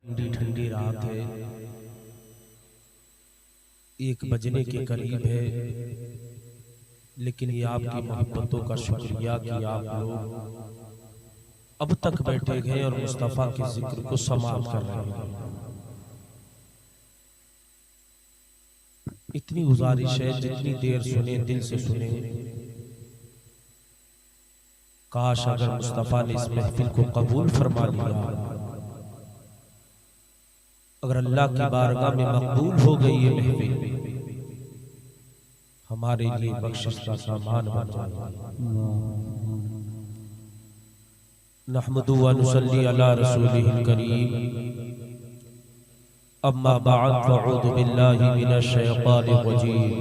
ठंडी ठंडी रात है, 1 बजने के करीब है, लेकिन ये आपकी मोहब्बतों का शुक्रिया कि आप लोग अब तक बैठे गए और मुस्तफ़ा के जिक्र को समाप्त कर रहे हैं। इतनी गुजारिश है, जितनी देर सुने दिल से सुने। काश अगर मुस्तफ़ा ने इस महफिल को कबूल फरमा लिया, अगर अल्लाह की बारगाह में मकबूल हो गई ये महफिल, हमारे लिए बख्शिश का सामान बन जाएगा। नहमदु व नुसल्ली अला रसूलिहिल करीम, अम्मा बअद फअऊज़ु बिल्लाहि मिनश शैतानिर रजीम,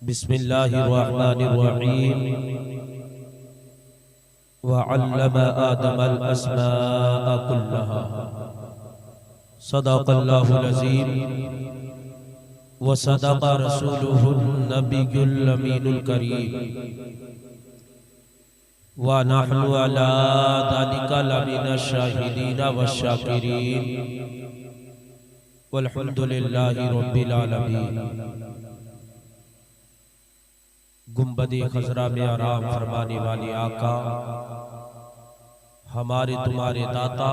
बिस्मिल्लाहिर रहमानिर रहीम। वअल्लम आदमल अस्माअ कुल्लहा, सदक़ल्लाहुल अज़ीम व सदक़ रसूलुहुन नबियुल अमीनुल करीम, व नहनु अला ज़ालिका लमिनश शाहिदीन वश्शाकिरीन, वल्हम्दुलिल्लाहि रब्बिल आलमीन। गुंबद-ए खज़रा में आराम फरमाने वाले आका, हमारे तुम्हारे दाता,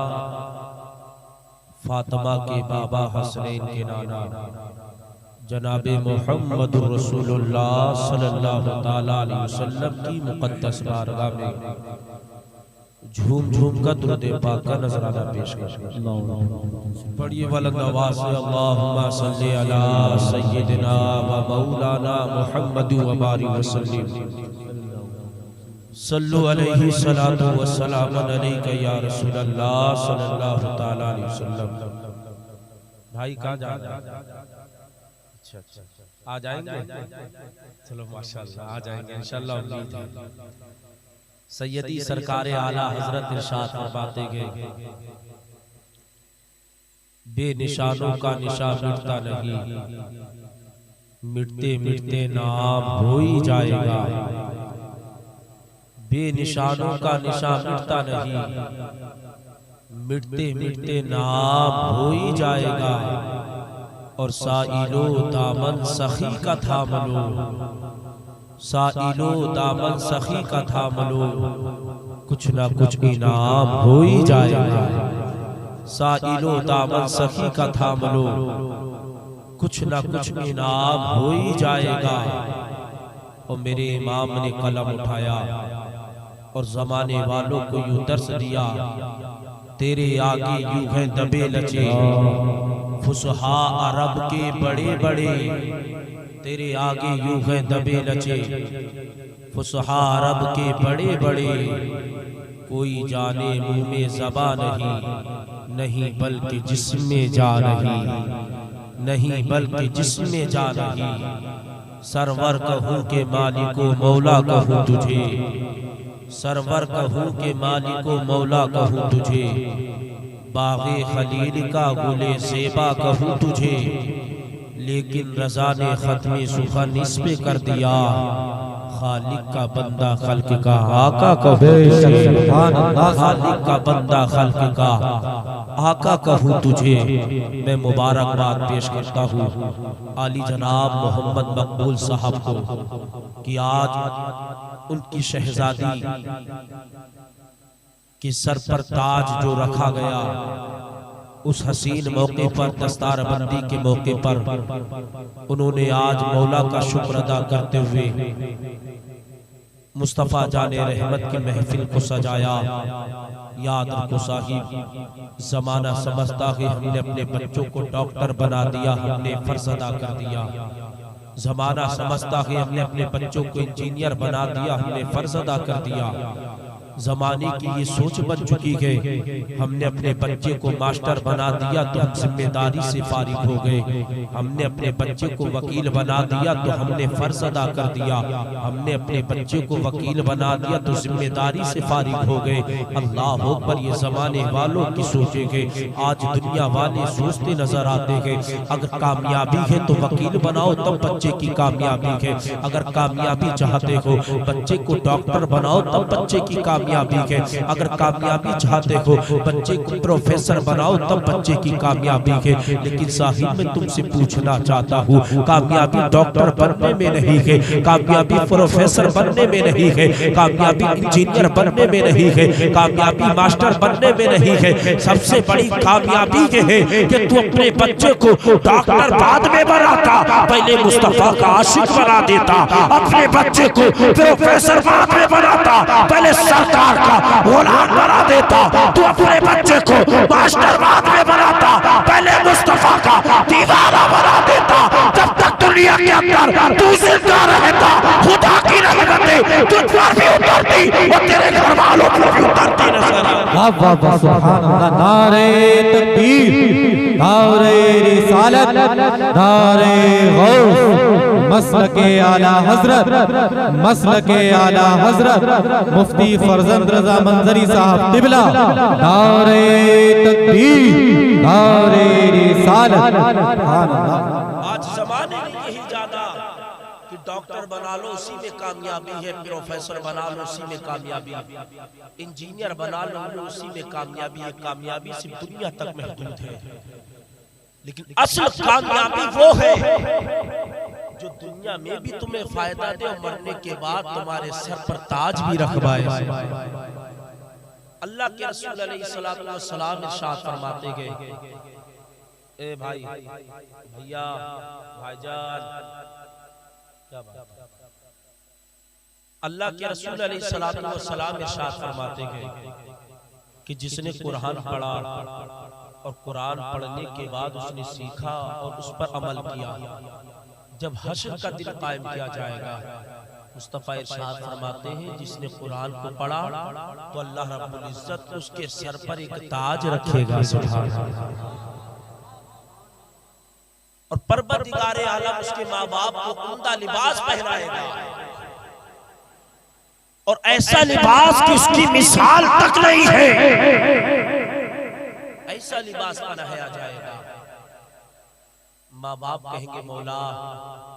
फातिमा के बाबा हसनैन के नाना जनाबे मुहम्मदुर रसूलुल्लाह सल्लल्लाहु ताला अलैहि वसल्लम की मुक़द्दस बारगाह में झूम झूम कर दुरूद पाक का नजराना पेश कर पढ़िए बुलंद आवाज़ से अल्लाहुम्मा सल्ली अला सय्यिदिना व मौलाना मुहम्मद व बारिक वसल्लिम, सल्लु अलैहि सलातु व सलाम अलैका या रसूलल्लाह सल्लल्लाहु ताला अलैहि वसल्लम। भाई कहाँ जा रहे हैं? अच्छा, आ जाएंगे? चलो माशाअल्लाह आ जाएंगे इंशाअल्लाह, उम्मीद है। सैयदी सरकारे आला हजरत इरशाद फरमाते गए, बेनिशानों का निशान मिटता नहीं, मिटते मिटते नाम हो ही जाएगा। बेनिशानों का निशान मिटता नहीं, मिटते मिटते नाम हो ही जाएगा। और साइलो दामन सखी का थामलो, साइलो दामन सखी का थामलो, कुछ ना कुछ इनाम हो ही जाएगा। साइलो दामन सखी का थामलो, कुछ ना कुछ इनाम हो ही जाएगा। और मेरे इमाम ने कलम उठाया और जमाने वालों को यूं दर्स दिया, तेरे आगे यूं है दबे लचे फुसहा अरब के बड़े बड़े, तेरे आगे यूं है दबे लचे फुसहा अरब के बड़े बड़े। कोई जाने मुंह में ज़बा नहीं, नहीं बल्कि जिस्म में जा रही, नहीं बल्कि जिस्म में जा रही। सरवर कहूँ के मालिको मौला कहूँ तुझे, सरवर कहूँ के मालिको मौला कहूँ तुझे। बाग़े खलील का गुले ज़ेबा कहूँ तुझे, लेकिन रज़ा ने ख़त्मे सुख़न इस पे कर दिया। खालिक का बंदा खल्क का आका कहूँ तुझे, खालिक का बंदा खल्क का आका कहूँ तुझे। मैं मुबारकबाद पेश करता हूँ आली जनाब मोहम्मद मकबूल साहब को कि आज उनकी शहजादी कि सर पर ताज जो रखा गया, उस हसीन मौके पर, दस्तार बंदी के मौके पर उन्होंने आज मौला का शुक्र अदा करते हुए मुस्तफ़ा जाने रहमत की महफिल को सजाया। याद रखो साहिब, जमाना समझता है हमने अपने बच्चों को डॉक्टर बना दिया, हमने फर्ज अदा कर दिया। जमाना समझता है हमने अपने बच्चों को इंजीनियर बना दिया, हमने फर्ज अदा कर दिया। जमाने की ये सोच बन चुकी है, हमने अपने बच्चे को मास्टर बना दिया तो हम जिम्मेदारी से फारिग हो गए। हमने अपने बच्चे को वकील बना दिया तो हमने फर्ज अदा कर दिया। हमने अपने बच्चे को वकील बना दिया तो जिम्मेदारी से फारिग हो गए। अल्लाह अकबर, ये जमाने वालों की सोचेंगे। आज दुनिया वाले सोचते नजर आते हैं, अगर कामयाबी है तो वकील बनाओ तब बच्चे की कामयाबी है। अगर कामयाबी चाहते हो बच्चे को डॉक्टर बनाओ तब बच्चे की कामयाबी है। अगर कामयाबी चाहते हो बच्चे को प्रोफेसर बनाओ तब बच्चे की कामयाबी है। लेकिन साहिब मैं तुमसे पूछना चाहता हूँ, कामयाबी डॉक्टर बनने में नहीं है, कामयाबी प्रोफेसर बनने में नहीं है, कामयाबी इंजीनियर बनने में नहीं है, कामयाबी मास्टर बनने में नहीं है। सबसे बड़ी कामयाबी ये है कि तू अपने बच्चे को डॉक्टर बाद में बनाता, पहले मुस्तफा का आशिक बना देता। अपने बच्चे को प्रोफेसर बाद में बनाता, पहले सरकार का गुलाम बना देता। तू अपने बच्चे को मास्टर बाद में बनाता, पहले मुस्तफा का दीवाना बना देता। जब तक दुनिया के अंदर तू जिंदा रहता, खुदा की रहमतें तुझ पर भी उतरती और तेरे घर वालों पर भी उतरती नजर आती। सुभान अल्लाह। नारे तकबीर, नारे रिसालत, नारे गौस, मसलके आला हजरत, मसलके आला हजरत मुफ्ती फरजंद रजा मंजरी साहब तिबला। नारे तकबीर, नारे रिसालत। आज जमाने में यही जाना कि डॉक्टर बना लो उसी में कामयाबी है, प्रोफेसर बना लो उसी में कामयाबी, इंजीनियर बना लो उसी में कामयाबी है। कामयाबी सिर्फ दुनिया तक महदूद है, लेकिन असल कामयाबी वो है जो दुनिया में भी तुम्हें फायदा दे और मरने के बाद तुम्हारे सर पर ताज भी रखवाए। अल्लाह के रसूल अलैहिस्सलातु वस्सलाम इरशाद फरमाते गए, ए भाई भैया भाईजान, क्या बात, अल्लाह के रसूल अलैहिस्सलातु वस्सलाम इरशाद फरमाते गए कि जिसने कुरान पढ़ा और कुरान पढ़ने के बाद उसने सीखा और उस पर अमल किया, जब हश्र का दिन कायम किया जाएगा, मुस्तफा इरशाद फरमाते हैं जिसने कुरान को पढ़ा तो अल्लाह रब्बुल इज्जत उसके सर पर एक ताज रखेगा। सुभान अल्लाह। और परवरदिगारे आलम उसके माँ बाप को उम्दा लिबास पहनाएगा और ऐसा लिबास कि उसकी मिसाल तक नहीं है, ऐसा लिबास पहनाया जाएगा। माँ बाप कहेंगे मौला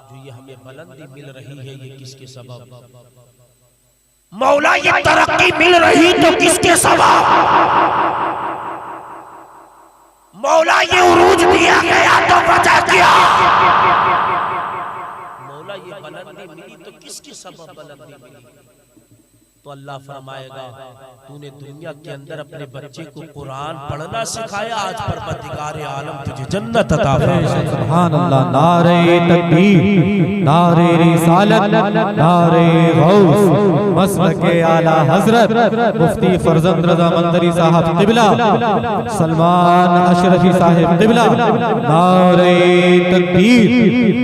जो ये हमें बुलंदी मिल रही है ये किसके सबब, मौला ये तरक्की मिल रही तो किसके सबब, मौला ये उरूज दिया गया तो वजह क्या, मौला ये बुलंदी मिली तो किसकी सबब बुलंदी मिली। तो अल्लाह फरमाएगा तूने दुनिया के अंदर अपने बच्चे को कुरान पढ़ना सिखाया, आज परवरदिगार आलम तुझे जन्नत अता फरमाए। सुभान अल्लाह। नारे तकबीर, नारे रिसालत, नारे गौस, मसलके आला हजरत मुफ्ती फरजंद रजा मंजरी साहब तिबला, सलमान अशरफी साहिब तिबला। नारे तकबीर,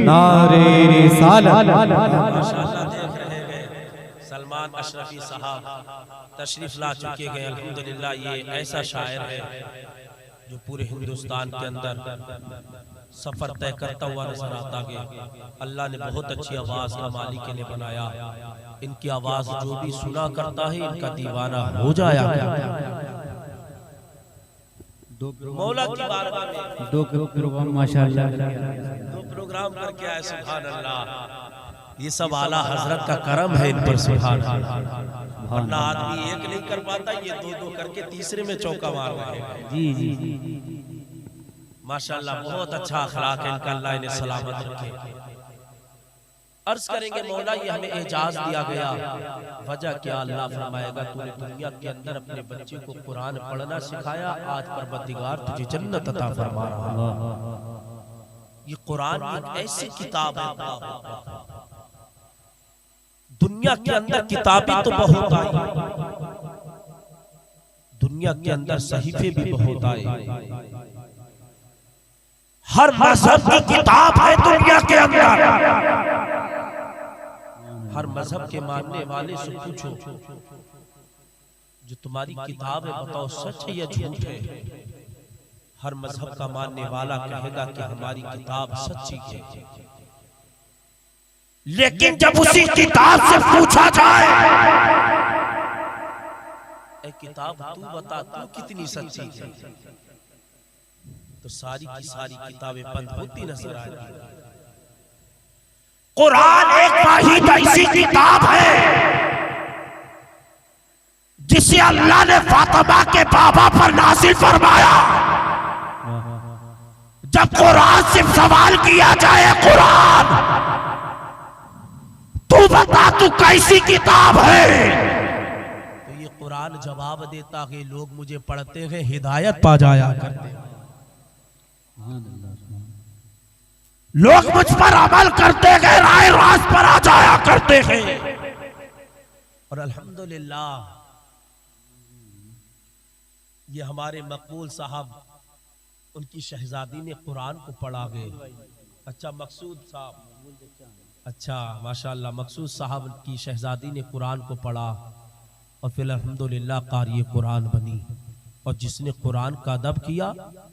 नारे रिसालत। सलमान अशरफी साहब तशरीफ ला चुके गए। अल्हम्दुलिल्लाह ये ऐसा शायर है जो पूरे हिंदुस्तान के अंदर सफर तय करता हुआ नजर आता है। अल्लाह ने बहुत अच्छी आवाज का मालिक इन्हें बनाया, इनकी आवाज जो भी सुना करता है इनका दीवाना हो जाया। मौला की बारगाह में दो प्रोग्राम माशाअल्लाह, दो प्रोग्राम करके आए। सुभान अल्लाह। ये सब आला हजरत का करम है इन पर। सुभान अल्लाह। वरना आदमी एक नहीं कर पाता, ये दो दो करके तीसरे में चौका मार रहे हैं। जी जी जी। माशाअल्लाह बहुत अच्छा अखलाक है इनका, अल्लाह इन्हें सलामत रखे। अर्ज करेंगे मौला ये हमें एजाज दिया गया, वजह क्या। अल्लाह फरमाएगा तूने दुनिया के अंदर अपने बच्चे को कुरान पढ़ना सिखाया, आज परवरदिगार तुझे जन्नत अता फरमा रहा है। ये कुरान एक ऐसी किताब है, दुनिया के अंदर किताबें तो बहुत आई, दुनिया के अंदर सहीफे भी बहुत आए, हर मजहब की किताब है दुनिया के अंदर। हर मजहब के मानने वाले से पूछो जो तुम्हारी किताब है बताओ सच है या झूठ है। हर मजहब का मानने वाला कहेगा कि हमारी किताब सच्ची है। लेकिन जब उसी किताब से पूछा जाए ए किताब तू बता तू कितनी सच्ची है, तो सारी की सारी किताबें बंद होती नजर आएगी। कुरान एक वाहिद ऐसी किताब है जिसे अल्लाह ने फातिमा के बाबा पर नाज़िल फरमाया। जब कुरान से सवाल किया जाए, कुरान तू बता तू कैसी किताब है, तो ये कुरान जवाब देता कि लोग मुझे पढ़ते हैं हिदायत पा जाया करते हैं, लोग मुझ पर अमल करते गए राय रास पर आ जाया करते हैं। और अल्हम्दुलिल्लाह ये हमारे मकबूल साहब, उनकी शहजादी ने कुरान को पढ़ा गए। अच्छा मकसूद साहब, अच्छा माशाअल्लाह, मकसूद साहब की शहजादी ने कुरान को पढ़ा और फिर अल्हम्दुलिल्लाह कारी कुरान बनी। और जिसने कुरान का अदब किया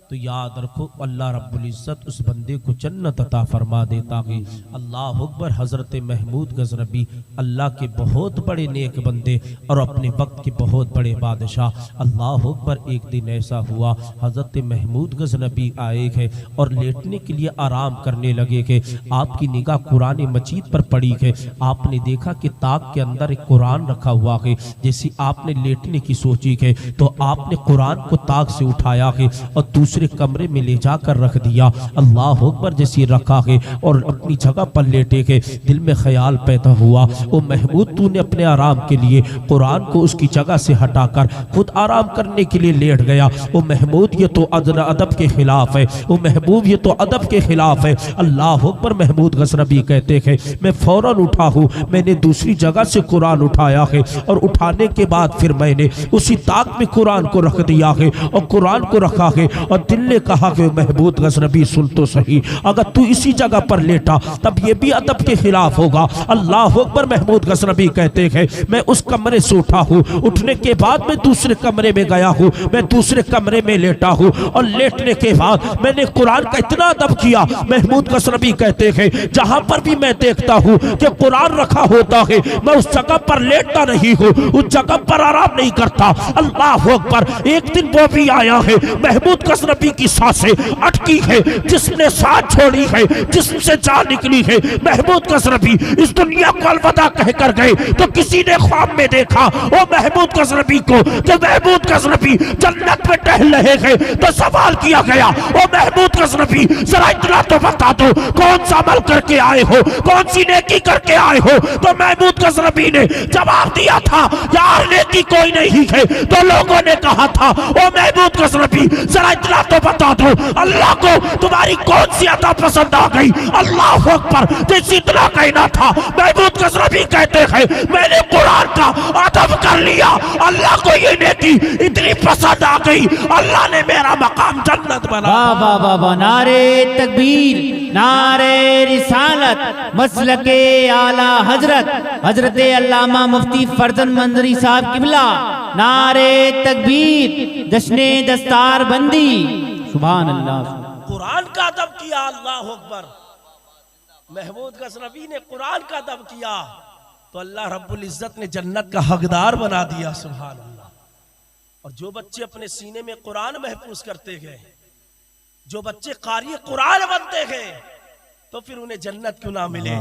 तो याद रखो अल्लाह रब्बुल इज्जत उस बंदे को जन्नत अता फरमा देता है। अल्लाह अकबर। हज़रत महमूद गज़नबी अल्लाह के बहुत बड़े नेक बंदे और अपने वक्त के बहुत बड़े बादशाह। अल्लाह अकबर। एक दिन ऐसा हुआ, हज़रत महमूद गज़नबी आए हैं और लेटने के लिए आराम करने लगे कि आपकी निगाह कुरान मजीद पर पड़ी है। आपने देखा कि ताक के अंदर एक कुरान रखा हुआ है। जैसे आपने लेटने की सोची है तो आपने कुरान को ताक से उठाया है और दूसरे कमरे में ले जाकर रख दिया। अल्लाह अकबर। जैसे रखा है और अपनी जगह पर लेटे के दिल में ख्याल पैदा हुआ, ओ महमूद तूने अपने आराम के लिए कुरान को उसकी जगह से हटाकर खुद आराम करने के लिए लेट गया। ओ महमूद ये तो अदब के खिलाफ है, ओ महबूब ये तो अदब के खिलाफ है। अल्लाह अकबर। महमूद गज़नबी कहते हैं मैं फौरन उठा हूँ, मैंने दूसरी जगह से कुरान उठाया है और उठाने के बाद फिर मैंने उसी ताक में कुरान को रख दिया है और कुरान को रखा है। और दिल ने कहा कि महमूद गज़नबी सुन तो सही, अगर तू इसी जगह पर लेटा तब ये भी अदब के खिलाफ होगा। अल्लाह अकबर। महमूद गज़नबी कहते हैं मैं उस कमरे से उठा हूँ, उठने के बाद मैं दूसरे कमरे में गया हूँ, मैं दूसरे कमरे में लेटा हूँ और लेटने के बाद मैंने कुरान का इतना अदब किया। महमूद गज़नबी कहते हैं जहां पर भी मैं देखता हूँ कि कुरान रखा होता है मैं उस जगह पर लेटता नहीं हूँ, उस जगह पर आराम नहीं करता। अल्लाह अकबर। एक दिन वो भी आया है, महमूद गज़नबी की सांसें अटकी है, जिसने सांस छोड़ी है, जिससे जान निकली है। महमूद गज़नबी इस दुनिया को अलविदा कहकर गए तो किसी ने ख्वाब में देखा वो महमूद गज़नबी को, जब महमूद गज़नबी जन्नत में टहल रहे हैं तो सवाल किया गया ओ महमूद गज़नबी जरा इतना तो बता दो कौन सा अमल करके आए हो, कौन सी नेकी करके आए हो। तो महमूद गज़नबी ने जवाब दिया था यार नेकी कोई नहीं है। तो लोगों ने कहा था ओ महमूद गज़नबी जरा इतना तो बता दो अल्लाह को तुम्हारी कौन सी अता पसंद आ गई। अल्लाह अकबर। जैसे इतना कहना था महमूद गज़नबी कहते हैं मैंने कुरान का अदब कर लिया, अल्लाह को ये नेकी इतनी पसंद आ गई, अल्लाह ने मेरा मकाम जन्नत बना। वाह वाह वाह वाह। नारे तकबीर, नारे रिसालत, मसलके आला हजरत हजरत अल्लामा मुफ्ती फरजंद मंजरी साहब किबला। नारे तकबीर, जश्ने दस्तार बंदी। सुभान अल्लाह। कुरान का अदब किया। अल्लाह अकबर। महमूद गज़नबी ने कुरान का अदब किया तो अल्लाह रब्बुल इज्जत ने जन्नत का हकदार बना दिया। सुभान अल्लाह। और जो बच्चे अपने सीने में कुरान महफूज करते गए, जो बच्चे कारी कुरान बनते हैं तो फिर उन्हें जन्नत क्यों ना मिले।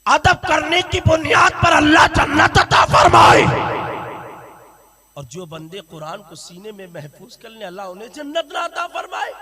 अदब करने की बुनियाद पर अल्लाह जन्नत अता फरमाए और जो बंदे कुरान को सीने में महफूज कर ले अल्लाह उन्हें जन्नत ना अता फरमाए।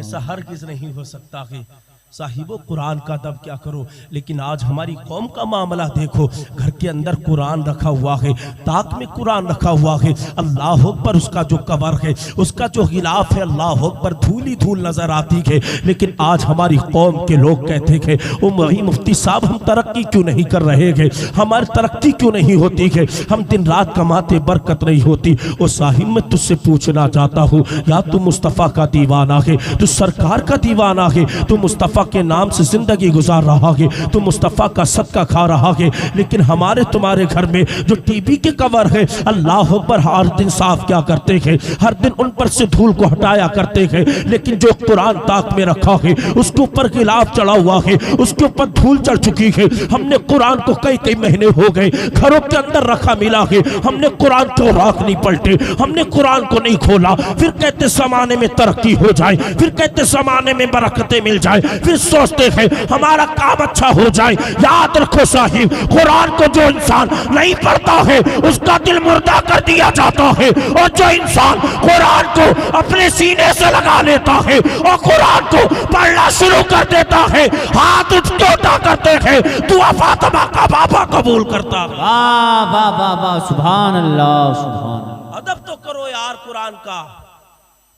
ऐसा हरगिज़ नहीं हो सकता कि साहिबो कुरान का अदब क्या करो। लेकिन आज हमारी कौम का मामला देखो, घर के अंदर कुरान रखा हुआ है, ताक में कुरान रखा हुआ है। अल्लाह अकबर। उसका जो कवर है, उसका जो गिलाफ है, अल्लाह अकबर, धूल ही धूल नजर आती है। लेकिन आज हमारी कौम के लोग कहते हैं ओ वही मुफ्ती साहब हम तरक्की क्यों नहीं कर रहे हैं, हमारी तरक्की क्यों नहीं होती है, हम दिन रात कमाते बरकत नहीं होती। ओ साहिब मैं तुझसे पूछना चाहता हूँ या तू मुस्तफ़ा का दीवाना है, तू सरकार का दीवाना है, तू मुस्तफ़ा के नाम से जिंदगी गुजार रहा है, तो मुस्तफ़ा का सदका खा रहा है। लेकिन हमारे तुम्हारे घर में जो टीवी के कवर है अल्लाह अकबर हर दिन साफ क्या करते हैं, हर दिन उन पर से धूल को हटाया करते हैं। लेकिन जो कुरान ताक में रखा है उसके ऊपर गिलाफ चढ़ा हुआ है, उसके ऊपर धूल चढ़ चुकी है। हमने कुरान को कई कई महीने हो गए घरों के अंदर रखा मिला है, हमने कुरान को राख नहीं पलटे, हमने कुरान को नहीं खोला। फिर कहते जमाने में तरक्की हो जाए, फिर कहते जमाने में बरकतें मिल जाए, फिर फिर सोचते हैं हमारा काम अच्छा हो जाए। याद रखो साहिब, कुरान को जो इंसान नहीं पढ़ता है उसका दिल मुर्दा कर दिया जाता है, और जो इंसान कुरान को अपने सीने से लगा लेता है और कुरान को पढ़ना शुरू कर देता है, हाथ उठा करते हैं, दुआ फातिमा का बाबा कबूल करता है। वाह वाह वाह वाह, सुभान अल्लाह सुभान अल्लाह। अदब तो करो यार कुरान का,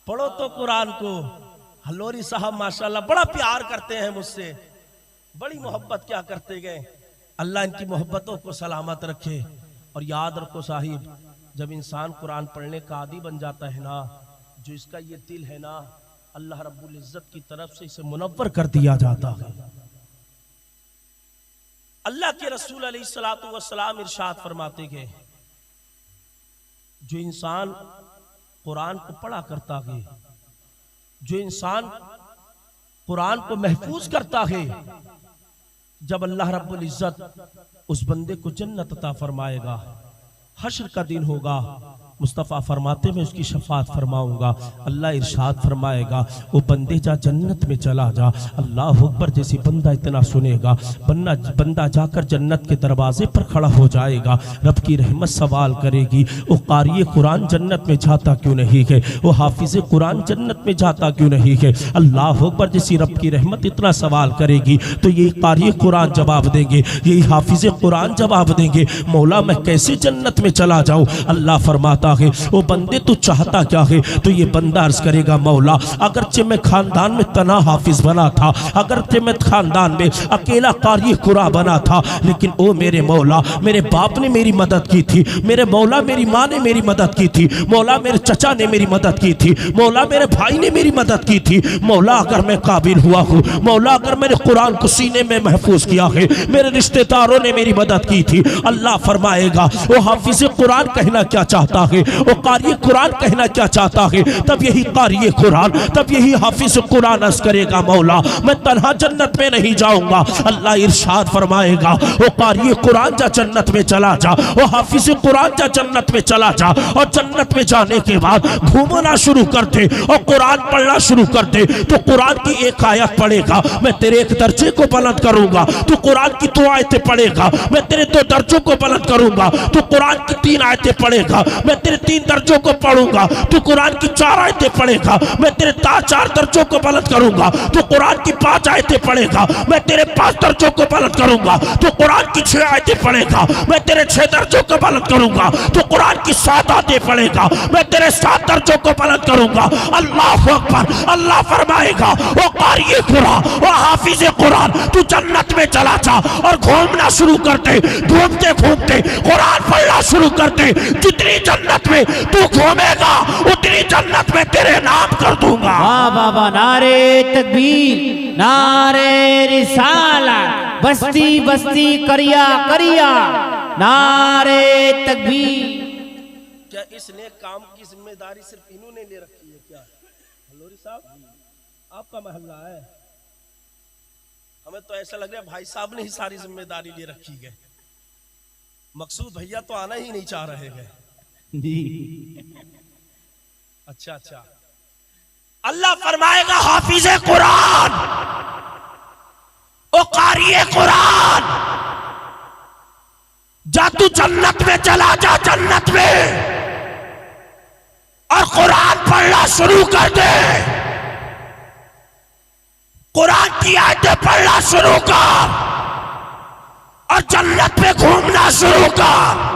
पढ़ो तो कुरान को। हलोरी साहब माशाल्लाह बड़ा प्यार करते हैं मुझसे, बड़ी मोहब्बत क्या करते गए। अल्लाह इनकी मोहब्बतों को सलामत रखे। और याद रखो साहिब, जब इंसान कुरान पढ़ने का आदी बन जाता है ना, जो इसका ये दिल है ना, अल्लाह रब्बुल इज्जत की तरफ से इसे मुनव्वर कर दिया जाता है। अल्लाह के रसूल अलैहिस्सलातु वस्सलाम इरशाद फरमाते गए, जो इंसान कुरान को पढ़ा करता है, जो इंसान कुरान को महफूज करता है, जब अल्लाह रब्बुल इज्जत उस बंदे को जन्नत अता फरमाएगा। हश्र का दिन होगा, मुस्तफ़ा फरमाते मैं उसकी शफात फरमाऊंगा। अल्लाह इरशाद फरमाएगा, वो बंदे जा जन्नत में चला जा। अल्लाह अकबर, जैसे बंदा इतना सुनेगा, बंदा जाकर जन्नत के दरवाजे पर खड़ा हो जाएगा। रब की रहमत सवाल करेगी, वो कारी कुरान जन्नत में जाता क्यों नहीं है, वो हाफिज कुरान जन्नत में जाता क्यों नहीं है। अल्लाह अकबर, जैसी रब की रहमत इतना सवाल करेगी तो यही कारी कुरान जवाब देंगे, यही हाफिज कुरान जवाब देंगे, मौला मैं कैसे जन्नत में चला जाऊं। अल्लाह फरमाता है, वो बंदे तू चाहता क्या है। तो ये बंदा अर्ज करेगा, मौला अगरचे मैं खानदान में तना हाफिज बना था, अगरचे मैं खानदान में अकेला कारी कुरान बना था, लेकिन ओ मेरे मौला, मेरे बाप ने मेरी मदद की थी, मेरे मौला मेरी माँ ने मेरी मदद की थी, मौला मेरे चचा ने मेरी मदद की थी, मौला मेरे भाई ने मेरी मदद की थी। मौला अगर मैं काबिल हुआ हूँ, मौला अगर मैंने कुरान को सीने में महफूज किया है, मेरे रिश्तेदारों ने मेरी मदद की थी। अल्लाह फरमाएगा, वो हाफिज कुरान कहना क्या चाहता है, वो कारी कुरान कहना क्या चाहता है। तब यही कारी कुरान, तब यही हाफिज कुरान अर्ज करेगा, मौला मैं तन्हा जन्नत में नहीं जाऊंगा। अल्लाह इरशाद फरमाएगा, वो कारी कुरान जा जन्नत में चला जा, वो हाफिज कुरान जा जन्नत में चला जा। और जन्नत में जाने के बाद घूमना शुरू कर दे और कुरान पढ़ना शुरू कर दे। तो कुरान की एक आयत पढ़ेगा, मैं तेरे एक दर्जे को बुलंद करूंगा। तो कुरान की 2 आयतें पढ़ेगा, मैं तेरे 2 दर्जों को बुलंद करूंगा। तो कुरान की 3 आयतें पढ़ेगा, मैं तेरे 3 दर्जों को पढ़ूंगा। तू कुरान की 4 आयतें पढ़ेगा, मैं तेरे 4 दर्जों को बुलंद करूंगा। तू कुरान की 5 आयतें पढ़ेगा, मैं तेरे 5 दर्जों को बुलंद करूंगा। तू कुरान की 6 आयतें पढ़ेगा, मैं तेरे 6 दर्जों को बुलंद करूंगा। तू कुरान की 7 आयतें पढ़ेगा, मैं तेरे 7 दर्जों को बुलंद करूंगा। अल्लाह अकबर। अल्लाह फरमाएगा, वो कारी कुरान, वो हाफिज कुरान, तू जन्नत में चला जा और घूमना शुरू कर दे। घूमते घूमते कुरान पढ़ना शुरू कर दे। जितनी जन्नत में तू घूमेगा उतनी जन्नत में तेरे नाम कर दूंगा। वाह वाह वाह, नारे तकबीर, नारे रिसालत, बस्ती बस्ती करिया करिया, नारे तकबीर। क्या इस नेक काम की जिम्मेदारी सिर्फ इन्होंने ले रखी है क्या? हलोरी साहब, आपका मोहल्ला है, हमें तो ऐसा लग रहा है भाई साहब ने ही सारी जिम्मेदारी ले रखी है। मकसूद भैया तो आना ही नहीं चाह रहे हैं। अच्छा, अल्लाह फरमाएगा, हाफिज कुरान, ओ कारी कुरान, जा तू जन्नत में चला जा, जन्नत में, और कुरान पढ़ना शुरू कर दे। कुरान की आयतें पढ़ना शुरू कर और जन्नत में घूमना शुरू कर।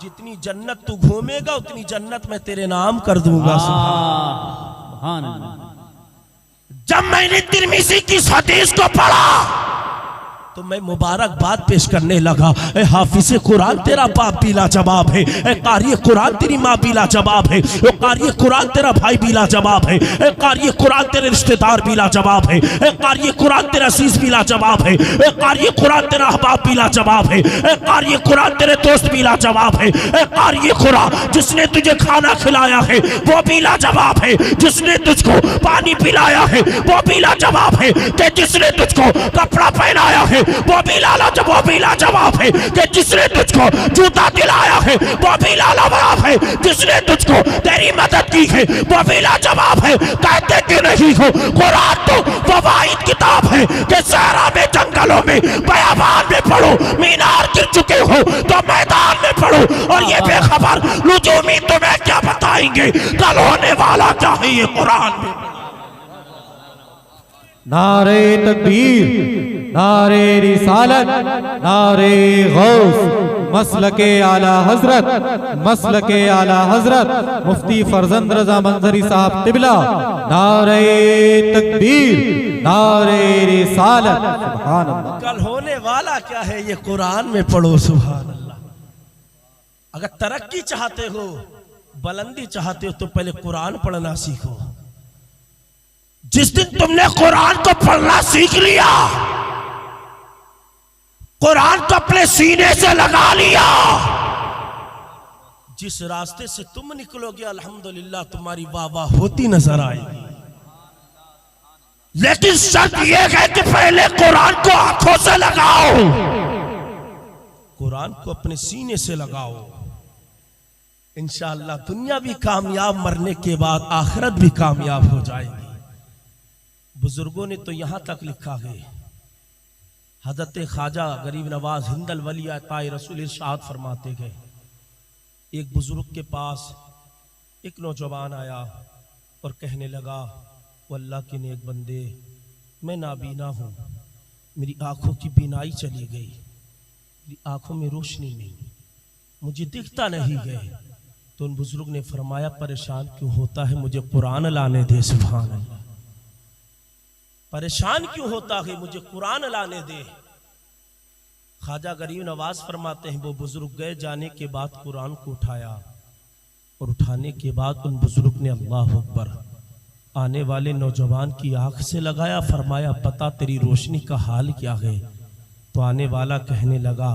जितनी जन्नत तू घूमेगा उतनी जन्नत मैं तेरे नाम कर दूंगा। सुभान अल्लाह। जब मैंने तिरमिज़ी की इस हदीस को पढ़ा तो मैं मुबारकबाद पेश करने लगा। ए हाफिज कुरान तेरा बाप भी लाजवाब है, ए कारी कुरान तेरी माँ भी लाजवाब है, ए कारी कुरान तेरा भाई भी लाजवाब है, ए कारी कुरान तेरे रिश्तेदार भी लाजवाब है, ए कारी कुरान तेरा अजीज भी लाजवाब है, ए कारी कुरान तेरा अहबाब भी लाजवाब है, ए कारी कुरान तेरे दोस्त भी लाजवाब है, ए कारी कुरान जिसने तुझे खाना खिलाया है वो भी लाजवाब है, जिसने तुझको पानी पिलाया है वो भी लाजवाब है, जिसने तुझको कपड़ा पहनाया है वो भी लाजवाब है कि जिसने तुझको जूता दिलाया है, वो भी लाजवाब है जिसने तुझको तेरी मदद की है, वो भी लाजवाब है। कहते क्यों नहीं हो, कुरान तो वो वाहिद किताब है कि सहरा में, जंगलों में, बयाबान में पढ़ो, मीनार गिर चुके हो तो मैदान में पढ़ो, और ये बेखबर लुजूमी तुम्हें क्या बताएंगे कल होने वाला क्या है ये कुरान में। नारे तकबीर, नारे रिसालत, नारे गौस, मसलके आला हजरत मुफ्ती फरजंद रजा मंजरी साहब क़िबला। नारे तकबीर, नारे रिसालत। सुभान अल्लाह। कल होने वाला क्या है ये कुरान में पढ़ो। सुभान अल्लाह। अगर तरक्की चाहते हो, बुलंदी चाहते हो तो पहले कुरान पढ़ना सीखो। जिस दिन तुमने कुरान को पढ़ना सीख लिया, कुरान को अपने सीने से लगा लिया, जिस रास्ते से तुम निकलोगे अल्हम्दुलिल्लाह तुम्हारी वाह वाह होती नजर आएगी। लेकिन शर्त यह है कि पहले कुरान को आंखों से लगाओ, कुरान को अपने सीने से लगाओ। इंशाअल्लाह दुनिया भी कामयाब, मरने के बाद आखिरत भी कामयाब हो जाएगी। बुजुर्गों ने तो यहां तक लिखा है, हजरत ख्वाजा गरीब नवाज हिंदल वली ताए रसूल इरशाद फरमाते गए, एक बुजुर्ग के पास एक नौजवान आया और कहने लगा, वो अल्लाह के नेक बंदे, मैं नाबीना हूँ, मेरी आंखों की बीनाई चली गई, मेरी आंखों में रोशनी नहीं, मुझे दिखता नहीं है। तो उन बुजुर्ग ने फरमाया, परेशान क्यों होता है, मुझे कुरान लाने दे। सुभान अल्लाह। परेशान क्यों होता है, मुझे कुरान लाने दे। ख्वाजा गरीब नवाज फरमाते हैं, वो बुजुर्ग गए, जाने के बाद कुरान को उठाया और उठाने के बाद उन बुजुर्ग ने अल्लाह अकबर आने वाले नौजवान की आंख से लगाया, फरमाया, पता तेरी रोशनी का हाल क्या है। तो आने वाला कहने लगा,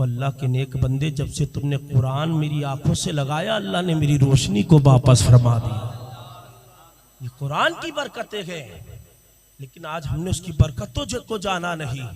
अल्लाह के नेक बंदे, जब से तुमने कुरान मेरी आंखों से लगाया, अल्लाह ने मेरी रोशनी को वापस फरमा दिया। ये कुरान की बरकतें हैं, लेकिन आज हमने उसकी बरकतों को जाना नहीं,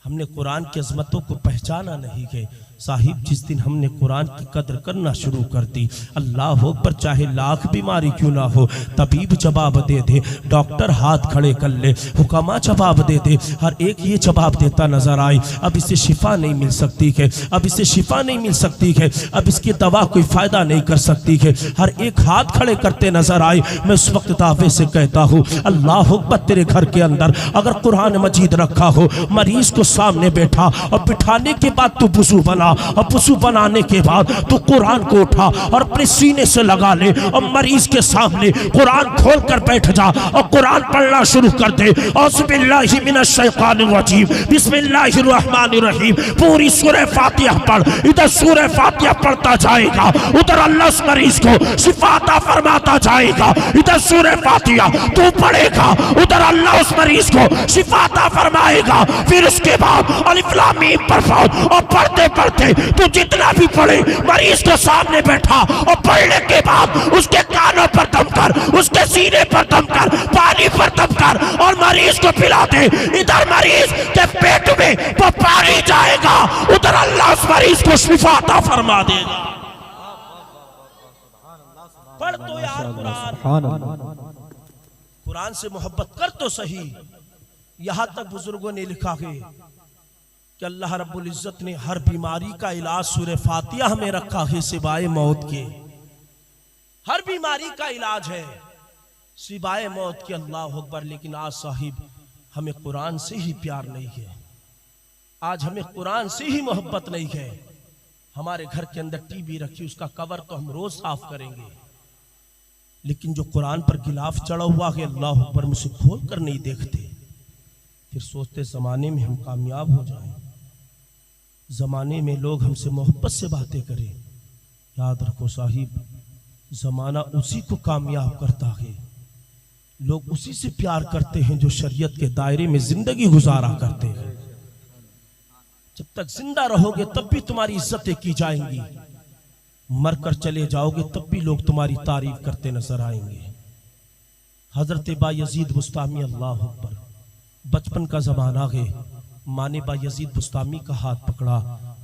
हमने कुरान की अजमतों को पहचाना नहीं है। साहिब, जिस दिन हमने कुरान की कदर करना शुरू कर दी, अल्लाह अकबर, चाहे लाख बीमारी क्यों ना हो, तबीब जवाब दे दे, डॉक्टर हाथ खड़े कर ले, हुकामा जवाब दे दे, हर एक ये जवाब देता नजर आए, अब इसे शिफा नहीं मिल सकती है, अब इसे शिफा नहीं मिल सकती है, अब इसकी दवा कोई फायदा नहीं कर सकती है, हर एक हाथ खड़े करते नजर आए। मैं उस वक्त दावे से कहता हूँ, अल्लाह अकबर, तेरे घर के अंदर अगर कुरान मजीद रखा हो, मरीज को सामने बैठा और बिठाने के बाद तू वुजू बना, और वुजू बनाने के बाद तू कुरान को उठा और अपने सीने से लगा ले, और मरीज के सामने कुरान खोल कर बैठ जा और कुरान पढ़ना शुरू कर दे। औज़ुबिल्लाहि मिनश शैतानिर रजीम, बिस्मिल्लाहिर रहमानिर रहीम, पूरी सूरह फातिहा पढ़। इधर सूरह फातिहा पढ़ता जाएगा, उधर अल्लाह उस मरीज को शिफा अता फरमाता जाएगा। इधर सूरह फातिहा तू पढ़ेगा, उधर अल्लाह उस मरीज को शिफा अता फरमाएगा। फिर उसके बाद अलिफ लाम मीम पर और पढ़ते पढ़ते तू जितना भी पढ़े, मरीज के सामने बैठा और पढ़ने के बाद उसके कानों पर दम कर, उसके सीने पर दम कर, पानी पर दम कर और मरीज को पिला दे। इधर मरीज के पेट में वो पानी जाएगा, उधर अल्लाह उस मरीज को शिफा अता फरमा देगा। पढ़ तो यार कुरान, कुरान से मोहब्बत कर तो सही। यहां तक बुजुर्गों ने लिखा है कि अल्लाह रब्बुल इज्जत ने हर बीमारी का इलाज सूरह फातिहा में रखा है, सिवाय मौत के। हर बीमारी का इलाज है सिवाय मौत के। अल्लाह अकबर। लेकिन आज साहिब हमें कुरान से ही प्यार नहीं है, आज हमें कुरान से ही मोहब्बत नहीं है। हमारे घर के अंदर टीवी रखी, उसका कवर तो हम रोज साफ करेंगे, लेकिन जो कुरान पर गिलाफ चढ़ा हुआ है, अल्लाह अकबर, मुझे खोल कर नहीं देखते। फिर सोचते जमाने में हम कामयाब हो जाएं, जमाने में लोग हमसे मोहब्बत से बातें करें। याद रखो साहिब, जमाना उसी को कामयाब करता है, लोग उसी से प्यार करते हैं जो शरीयत के दायरे में जिंदगी गुजारा करते हैं। जब तक जिंदा रहोगे तब भी तुम्हारी इज्जतें की जाएंगी, मरकर चले जाओगे तब भी लोग तुम्हारी तारीफ करते नजर आएंगे। हजरत बायजीद बुस्तामी, अल्लाह अकबर, बचपन का जमाना है, माँ ने बायजीद बुस्तामी का हाथ पकड़ा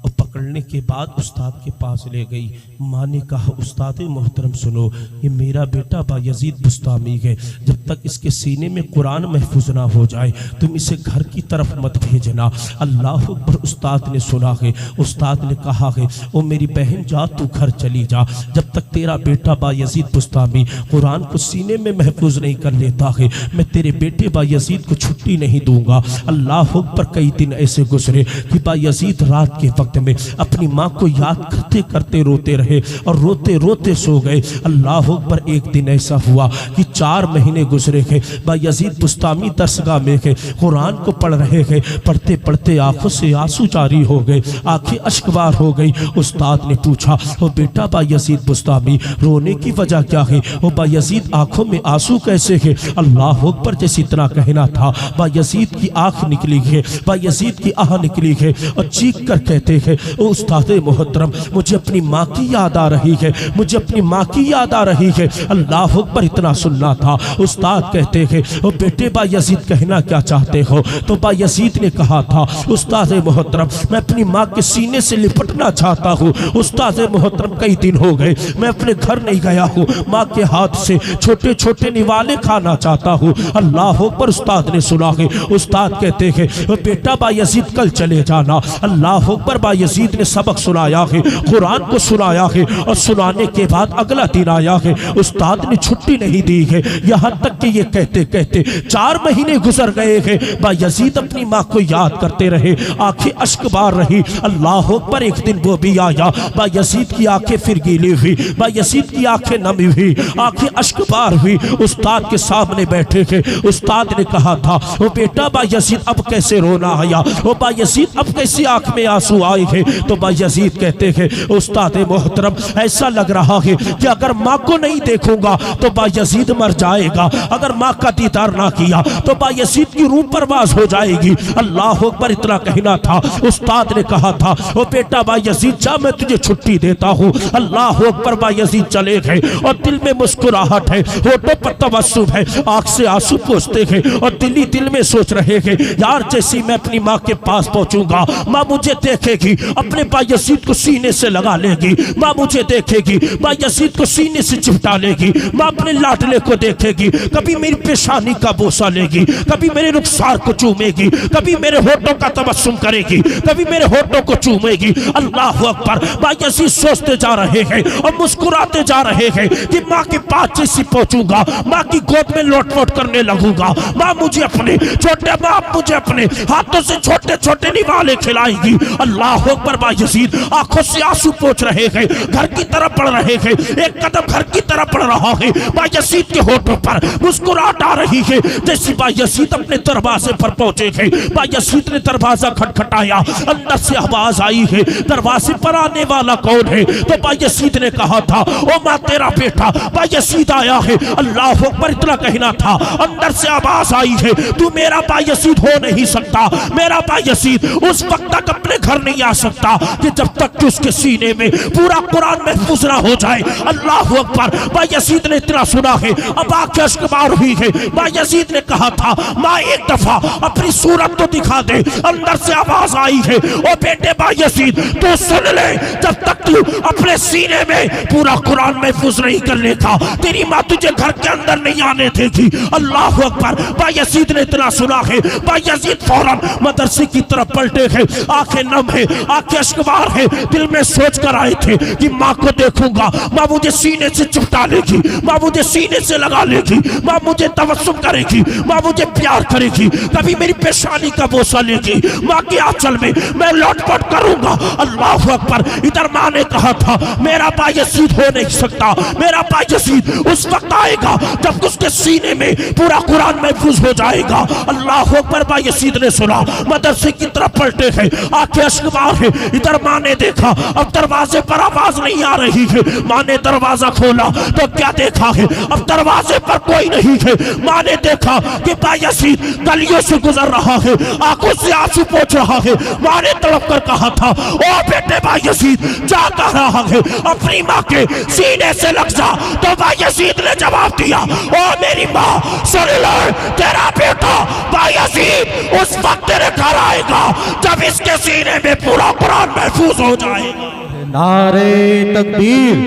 और पकड़ने के बाद उस्ताद के पास ले गई। माँ ने कहा, उस्ताद मोहतरम सुनो, ये मेरा बेटा बायजीद बुस्तामी है, जब तक इसके सीने में कुरान महफूज ना हो जाए तुम इसे घर की तरफ मत भेजना। अल्लाह अकबर। उस्ताद ने सुना है, उस्ताद ने कहा है, ओ मेरी बहन जा तू घर चली जा, जब तक तेरा बेटा बायजीद बुस्तामी कुरान को सीने में महफूज नहीं कर लेता है मैं तेरे बेटे बायजीद को छुट्टी नहीं दूंगा। अल्लाह अकबर। कई दिन ऐसे गुजरे कि बायजीद रात के वक्त में अपनी माँ को याद करते करते रोते रहे और रोते रोते सो गए। अल्लाह अकबर। एक दिन ऐसा हुआ कि 4 महीने गुजरे थे, बायजीद बुस्तामी दरसगाह में थे, कुरान को पढ़ रहे थे, पढ़ते पढ़ते आंखों से आंसू जारी हो गए, आंखें अश्कबार हो गई। उस्ताद ने पूछा, ओ बेटा बायजीद बुस्तामी रोने की वजह क्या है? ओ बायजीद आंखों में आंसू कैसे है? अल्लाह अकबर। जैसे इतना कहना था बायजीद की आंख निकली है, बायजीद की आह निकली है और चीख कर कहते हैं, ओ उस्ताद मोहतरम मुझे अपनी माँ की याद आ रही है, मुझे अपनी माँ की याद आ रही है। अल्लाह अकबर। इतना सुनना था। उस्ताद कहते हैं, ओ बेटे बायजीद कहना क्या चाहते हो? तो बायजीद ने कहा था, उस्ताद मोहतरम मैं अपनी माँ के सीने से लिपटना चाहता हूँ। उस्ताद मोहतरम कई दिन हो गए मैं अपने घर नहीं गया हूँ, माँ के हाथ से छोटे छोटे निवाले खाना चाहता हूँ। अल्लाह अकबर। उस्ताद ने सुना है। उस्ताद कहते हैं, बेटा बायजीद कल चले जाना। अल्लाह अकबर। बायजीद ने सबक सुनाया है, कुरान को सुनाया है और सुनाने के बाद अगला दिन आया है, उस्ताद ने छुट्टी नहीं दी है। यहाँ तक कि ये कहते कहते 4 महीने गुजर गए हैं। बायजीद अपनी माँ को याद करते रहे, आंखें अश्कबार रही। अल्लाह अकबर। एक दिन वो भी आया, बायजीद की आंखें फिर गीली हुई, बायजीद की आंखें नमी हुई, आंखें अश्कबार हुई। उस्ताद के सामने बैठे थे। उस्ताद ने कहा था, वो बेटा बायजीद अब कैसे रोना आया? वो बायजीद अब कैसे आंख में आंसू आए हैं? तो बायजीद कहते हैं, उस्ताद मोहतरम ऐसा लग रहा है कि अगर माँ को नहीं देखूंगा तो बायजीद मर जाएगा, अगर माँ का दीदार ना किया तो बायजीद की रूह परवाज हो जाएगी। अल्लाह अकबर। इतना कहना था। उस्ताद ने कहा था, ओ बेटा बायजीद जा मैं तुझे छुट्टी देता हूँ। अल्लाह अकबर। बायजीद चले गए और दिल में मुस्कुराहट है, होठों पर तबस्सुम है, आंख से आंसू पोंछते हैं और दिल ही दिल में सोच रहे हैं, यार जैसी मैं अपनी माँ के पास पहुंचूंगा माँ मुझे देखेगी, अपने बायजीद को सीने से लगा लेगी, माँ मुझे देखेगी, बायजीद को सीने से चिपटा लेगी, माँ अपने लाडले को देखेगी, कभी मेरी पेशानी का बोसा लेगी, कभी मेरे रुखसार को चूमेगी, कभी मेरे होठों का तबस्सुम करेगी, कभी मेरे होठों को चूमेगी। अल्लाह अकबर। बायजीद सोचते जा रहे हैं और मुस्कुराते जा रहे हैं कि माँ के पास जैसी पहुंचूंगा माँ की गोद में लोटपोट करने लगूंगा, माँ मुझे अपने छोटे बाप मुझे अपने हाथों से छोटे छोटे निवाले खिलाएगी। अल्लाह अकबर। बायजीद आंखों से आंसू पोंछ रहे हैं, घर की तरफ बढ़ रहे हैं, एक कदम घर की तरफ बढ़ रहा है। बायजीद के होठों पर मुस्कुराहट आ रही है। जैसे बायजीद अपने दरवाजे पर पहुंचे हैं, बायजीद ने दरवाजा खटखटाया, अंदर से आवाज आई है, दरवाजे पर आने वाला कौन है? तो बायजीद ने कहा था, ओ माँ तेरा बेटा बायजीद आया है। अल्लाह अकबर। इतना कहना था। अंदर से आवाज आई है, तू मेरा बायजीद हो नहीं सकता, मेरा बायजीद उस वक्त तक अपने घर नहीं आ सकता कि जब तक कि उसके सीने में पूरा कुरान महफूज ना हो जाए। अल्लाह अकबर। बायजीद ने इतना सुना है, अब आंखें अश्कबार हुई है। बायजीद ने कहा था, माँ एक दफा अपनी सूरत तो दिखा दे। अंदर से आवाज आई है, ओ बेटे बायजीद तू सुन ले, जब तक तू अपने सीने में पूरा कुरान महफूज नहीं कर लेता तेरी माँ तुझे घर के अंदर नहीं आने देगी। अल्लाह अकबर। बायजीद ने इतना सुना है, बायजीद फौरन मदरसे की तरफ पलटे हैं, आंखें नम है, आंखें अश्कबार है, दिल में सोच कर आए थे कि माँ को देखूंगा, माँ मुझे सीने से चिपटा लेगी, माँ मुझे सीने से लगा लेगी, माँ मुझे तबस्सुम करेगी, माँ मुझे प्यार करेगी, कभी मेरी पेशानी का बोसा लेगी, माँ के आंचल में मैं लौटपट करूंगा। अल्लाह अकबर। इधर माँ ने कहा था, मेरा बायजीद हो नहीं सकता, मेरा बायजीद उस वक्त आएगा जब उसके सीने में पूरा कुरान महफूज हो जाएगा। अल्लाह अकबर। बायजीद ने सुना, मदरसे की तरफ पलटे हैं, आंखें अश्क कौन है? इधर माँ ने देखा, अब दरवाजे पर आवाज नहीं आ रही है। माँ ने दरवाजा खोला तो क्या देखा है? अब दरवाजे पर कोई नहीं है। माँ ने देखा कि बायजीद गलियों से गुजर रहा है, आंखों से आंसू पोंछ रहा है। माँ ने तड़प कर कहा था, ओ बेटे बायजीद जा कह रहा है, अपनी माँ के सीने से लग जा। तो बायजीद ने जवाब दिया, ओ मेरी माँ सुन ले, तेरा बेटा बायजीद उस वक्त तेरे घर आएगा जब इसके सीने में पूरा कुरान महफूज हो जाएगा। नारे तकबीर,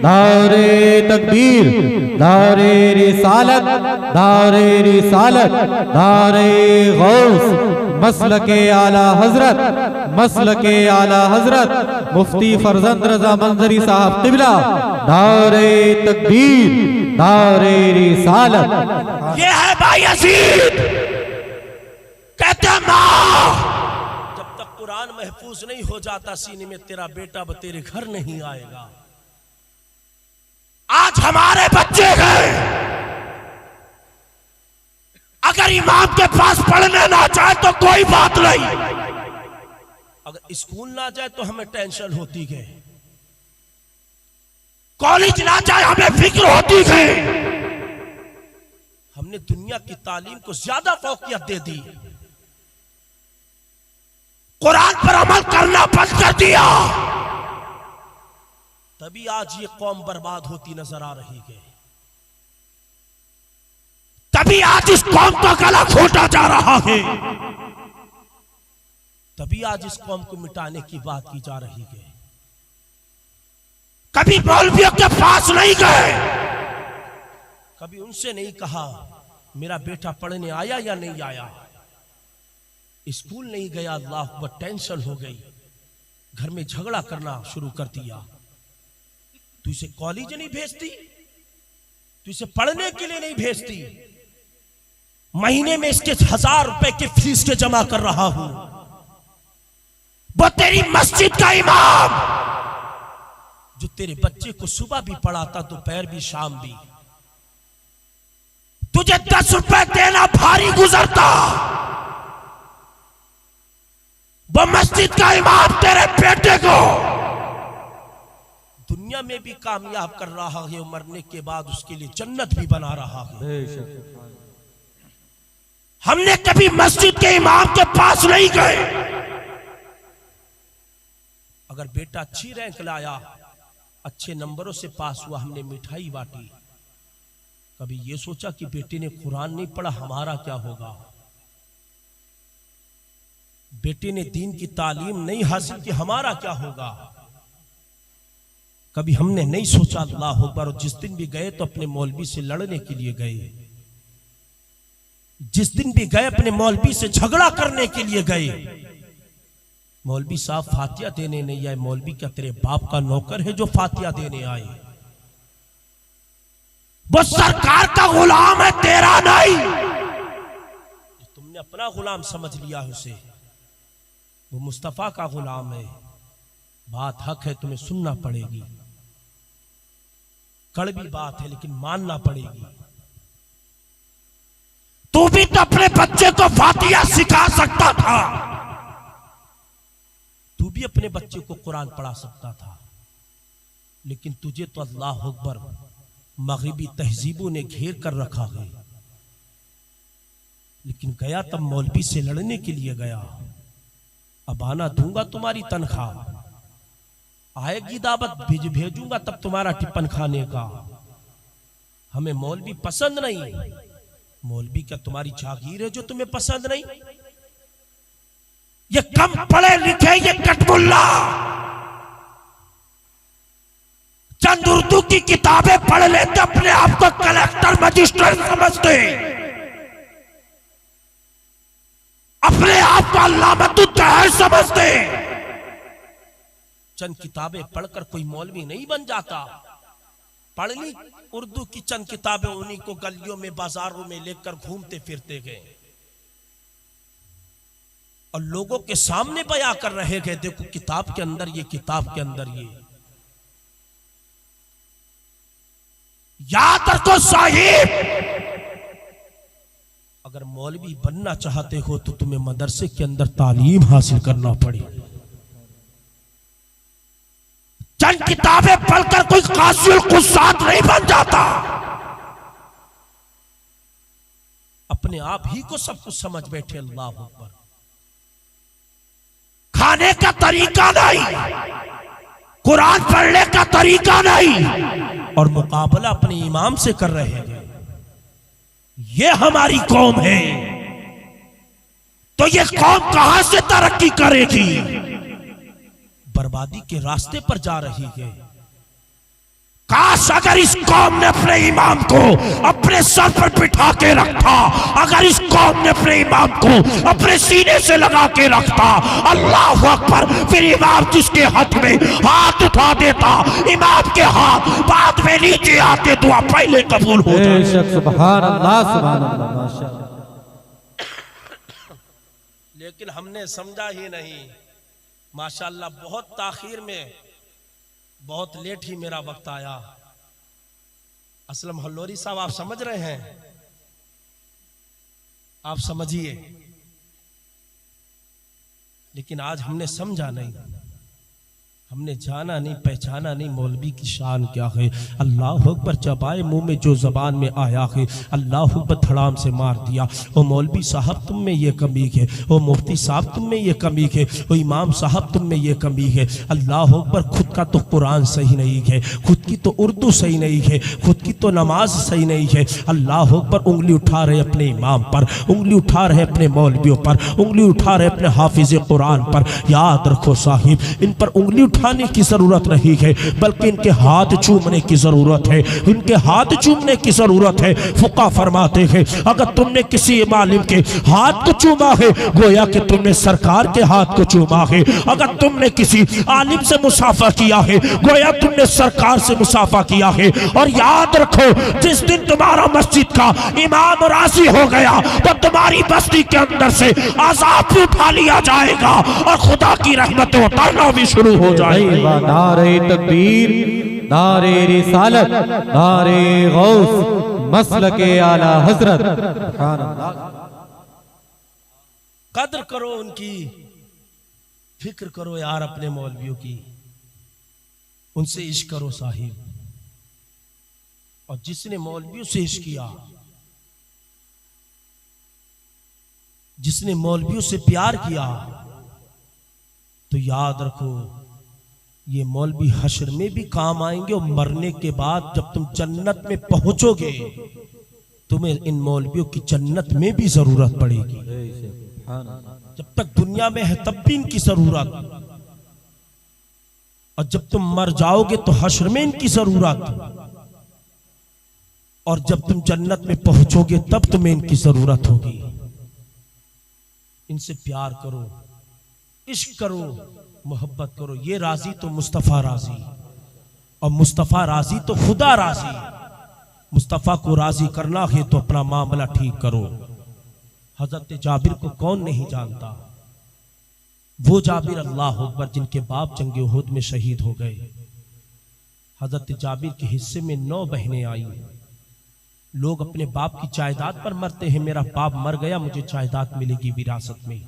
नारे तकबीर, नारे रिसालत, नारे रिसालत, नारे गौस, मसलके आला हजरत, मसलके आला हजरत मुफ्ती फरजंद रजा मंजरी साहब क़िबला। नारे तकबीर, नारे रिसालत। ये है बायजीद, कहते हैं माँ जब तक कुरान महफूज नहीं हो जाता सीने में, तेरा बेटा तेरे घर नहीं आएगा। आज हमारे बच्चे गए, अगर इमाम के पास पढ़ने ना जाए तो कोई बात नहीं, अगर स्कूल ना जाए तो हमें टेंशन होती है, कॉलेज ना जाए हमें फिक्र होती है। हमने दुनिया की तालीम को ज्यादा फौकियत दे दी, कुरान पर अमल करना बंद कर दिया, तभी आज ये कौम बर्बाद होती नजर आ रही है। तभी आज इस कौम का गला घोटा जा रहा है, तभी आज इस कौम को मिटाने की बात की जा रही है। कभी मौलवियों के पास नहीं गए, कभी उनसे नहीं कहा मेरा बेटा पढ़ने आया या नहीं आया। स्कूल नहीं गया, अल्लाह अकबर, टेंशन हो गई, घर में झगड़ा करना शुरू कर दिया। तू इसे कॉलेज नहीं भेजती, तू इसे पढ़ने के लिए नहीं भेजती, महीने में इसके 1000 रुपए की फीस के जमा कर रहा हूं। वो तेरी मस्जिद का इमाम जो तेरे बच्चे को सुबह भी पढ़ाता, दोपहर भी, शाम भी, तुझे 10 रुपए देना भारी गुजरता, वो मस्जिद का इमाम तेरे बेटे को दुनिया में भी कामयाब कर रहा है, मरने के बाद उसके लिए जन्नत भी बना रहा है। हमने कभी मस्जिद के इमाम के पास नहीं गए। अगर बेटा अच्छी रैंक लाया, अच्छे नंबरों से पास हुआ, हमने मिठाई बांटी। कभी ये सोचा कि बेटे ने कुरान नहीं पढ़ा, हमारा क्या होगा? बेटे ने दीन की तालीम नहीं हासिल की, हमारा क्या होगा? कभी हमने नहीं सोचा अल्लाह अकबर। और जिस दिन भी गए तो अपने मौलवी से लड़ने के लिए गए, जिस दिन भी गए अपने मौलवी से झगड़ा करने के लिए गए। मौलवी साहब फातिया देने नहीं आए। मौलवी क्या तेरे बाप का नौकर है जो फातिया देने आए? वो सरकार का गुलाम है, तेरा नहीं। तुमने अपना गुलाम समझ लिया है उसे, वो मुस्तफा का गुलाम है। बात हक है, तुम्हें सुनना पड़ेगी, कड़वी बात है लेकिन मानना पड़ेगी। तू भी तो अपने बच्चे को फातिया सिखा सकता था, तू भी अपने बच्चे को कुरान पढ़ा सकता था, लेकिन तुझे तो अल्लाह अकबर मगरिबी तहजीबों ने घेर कर रखा है। लेकिन गया तब मौलवी से लड़ने के लिए गया। अब आना दूंगा तुम्हारी तनख्वाह, आएगी दावत भेजूंगा तब तुम्हारा टिप्पण खाने का। हमें मौलवी पसंद नहीं। मौलवी क्या तुम्हारी जागीर है जो तुम्हें पसंद नहीं? ये कम पढ़े लिखे, ये कटमुल्ला चंद उर्दू की किताबें पढ़ लेते, अपने आप को कलेक्टर मजिस्ट्रेट समझते, अपने आप को अल्लामतुत्तहर समझते। चंद किताबें पढ़कर कोई मौलवी नहीं बन जाता। पढ़ ली उर्दू की चंद किताबें, उन्हीं को गलियों में बाजारों में लेकर घूमते फिरते गए और लोगों के सामने बयां कर रहे गए, देखो किताब के अंदर ये, किताब के अंदर ये। याद रखो साहिब, अगर मौलवी बनना चाहते हो तो तुम्हें मदरसे के अंदर तालीम हासिल करना पड़ेगी। चंद किताबें पढ़कर कोई कासिल कुसात नहीं बन जाता। अपने आप ही को सब कुछ समझ बैठे। अल्लाह अकबर। खाने का तरीका नहीं, कुरान पढ़ने का तरीका नहीं, और मुकाबला अपने इमाम से कर रहे हैं। ये हमारी कौम है, तो ये कौम कहां से तरक्की करेगी? बर्बादी के रास्ते पर जा रही है। काश अगर इस कौम ने अपने इमाम को अपने सर पर बिठा के रखा, अगर इस कौम ने अपने इमाम को अपने सीने से लगा के रखता, अल्लाह अकबर, फिर इमाम जिसके हाथ में हाथ उठा देता, इमाम के हाथ बाद में नीचे आते, दुआ पहले कबूल हो जाए। सुभान अल्लाह, सुभान अल्लाह, माशाअल्लाह। लेकिन हमने समझा ही नहीं। माशाअल्लाह, बहुत ताखीर में, बहुत लेट ही मेरा वक्त आया। असलम हल्लोरी साहब, आप समझ रहे हैं? आप समझिए। लेकिन आज हमने समझा नहीं, हमने जाना नहीं, पहचाना नहीं मौलवी की शान क्या है। अल्लाह अकबर, जब आए मुंह में जो जबान में आया है, अल्लाह अकबर धड़ाम से मार दिया। ओ मौलवी साहब तुम में ये कमी है, ओ मुफ्ती साहब तुम में ये कमी है, ओ इमाम साहब तुम में ये कमी है। अल्लाह अकबर, खुद का तो कुरान सही नहीं है, खुद की तो उर्दू सही नहीं है, खुद की तो नमाज सही नहीं है। अल्लाह अकबर, उंगली उठा रहे अपने इमाम पर, उंगली उठा रहे अपने मौलवियों पर, उंगली उठा रहे अपने हाफिज कुरान पर। याद रखो साहिब, इन पर उंगली उठाने की जरूरत नहीं है, बल्कि इनके हाथ चूमने की जरूरत है, इनके हाथ चूमने की जरूरत है। फुका फरमाते हैं, अगर तुमने किसी मालिम के हाथ को चूमा है, गोया कि तुमने सरकार के हाथ को चूमा है। अगर तुमने किसी आलिम से मुसाफा किया है, गोया तुमने सरकार से मुसाफा किया है। और याद रखो, जिस दिन तुम्हारा मस्जिद का इमाम राजी हो गया, तो तुम्हारी बस्ती के अंदर से आजाद भी उठा लिया जाएगा और खुदा की रहमतें उतरना भी शुरू हो जाएगी। नारे तकबीर, नारे रिसालत, नारे गौस, मसलके आला हजरत। सुभान अल्लाह। कद्र करो उनकी, फिक्र करो यार अपने मौलवियों की, उनसे इश्क करो साहिब। और जिसने मौलवियों से इश्क किया, जिसने मौलवियों से प्यार किया, तो याद रखो ये मौलवी हश्र में भी काम आएंगे, और मरने के बाद जब तुम जन्नत में पहुंचोगे, तुम्हें इन मौलवियों की जन्नत में भी जरूरत पड़ेगी। जब तक दुनिया में है तब भी इनकी जरूरत, और जब तुम मर जाओगे तो हश्र में इनकी जरूरत, और जब तुम जन्नत में पहुंचोगे तब तुम्हें इनकी जरूरत होगी। इनसे प्यार करो, इश्क करो, मोहब्बत करो। ये राजी तो मुस्तफ़ा राजी, और मुस्तफ़ा राजी तो खुदा राजी। मुस्तफ़ा को राजी करना है तो अपना मामला ठीक करो। हजरत जाबिर को कौन नहीं जानता? वो जाबिर अल्लाह अकबर जिनके बाप जंगे उहुद में शहीद हो गए। हजरत जाबिर के हिस्से में 9 बहनें आई। लोग अपने बाप की जायदाद पर मरते हैं, मेरा बाप मर गया, मुझे जायदाद मिलेगी विरासत में।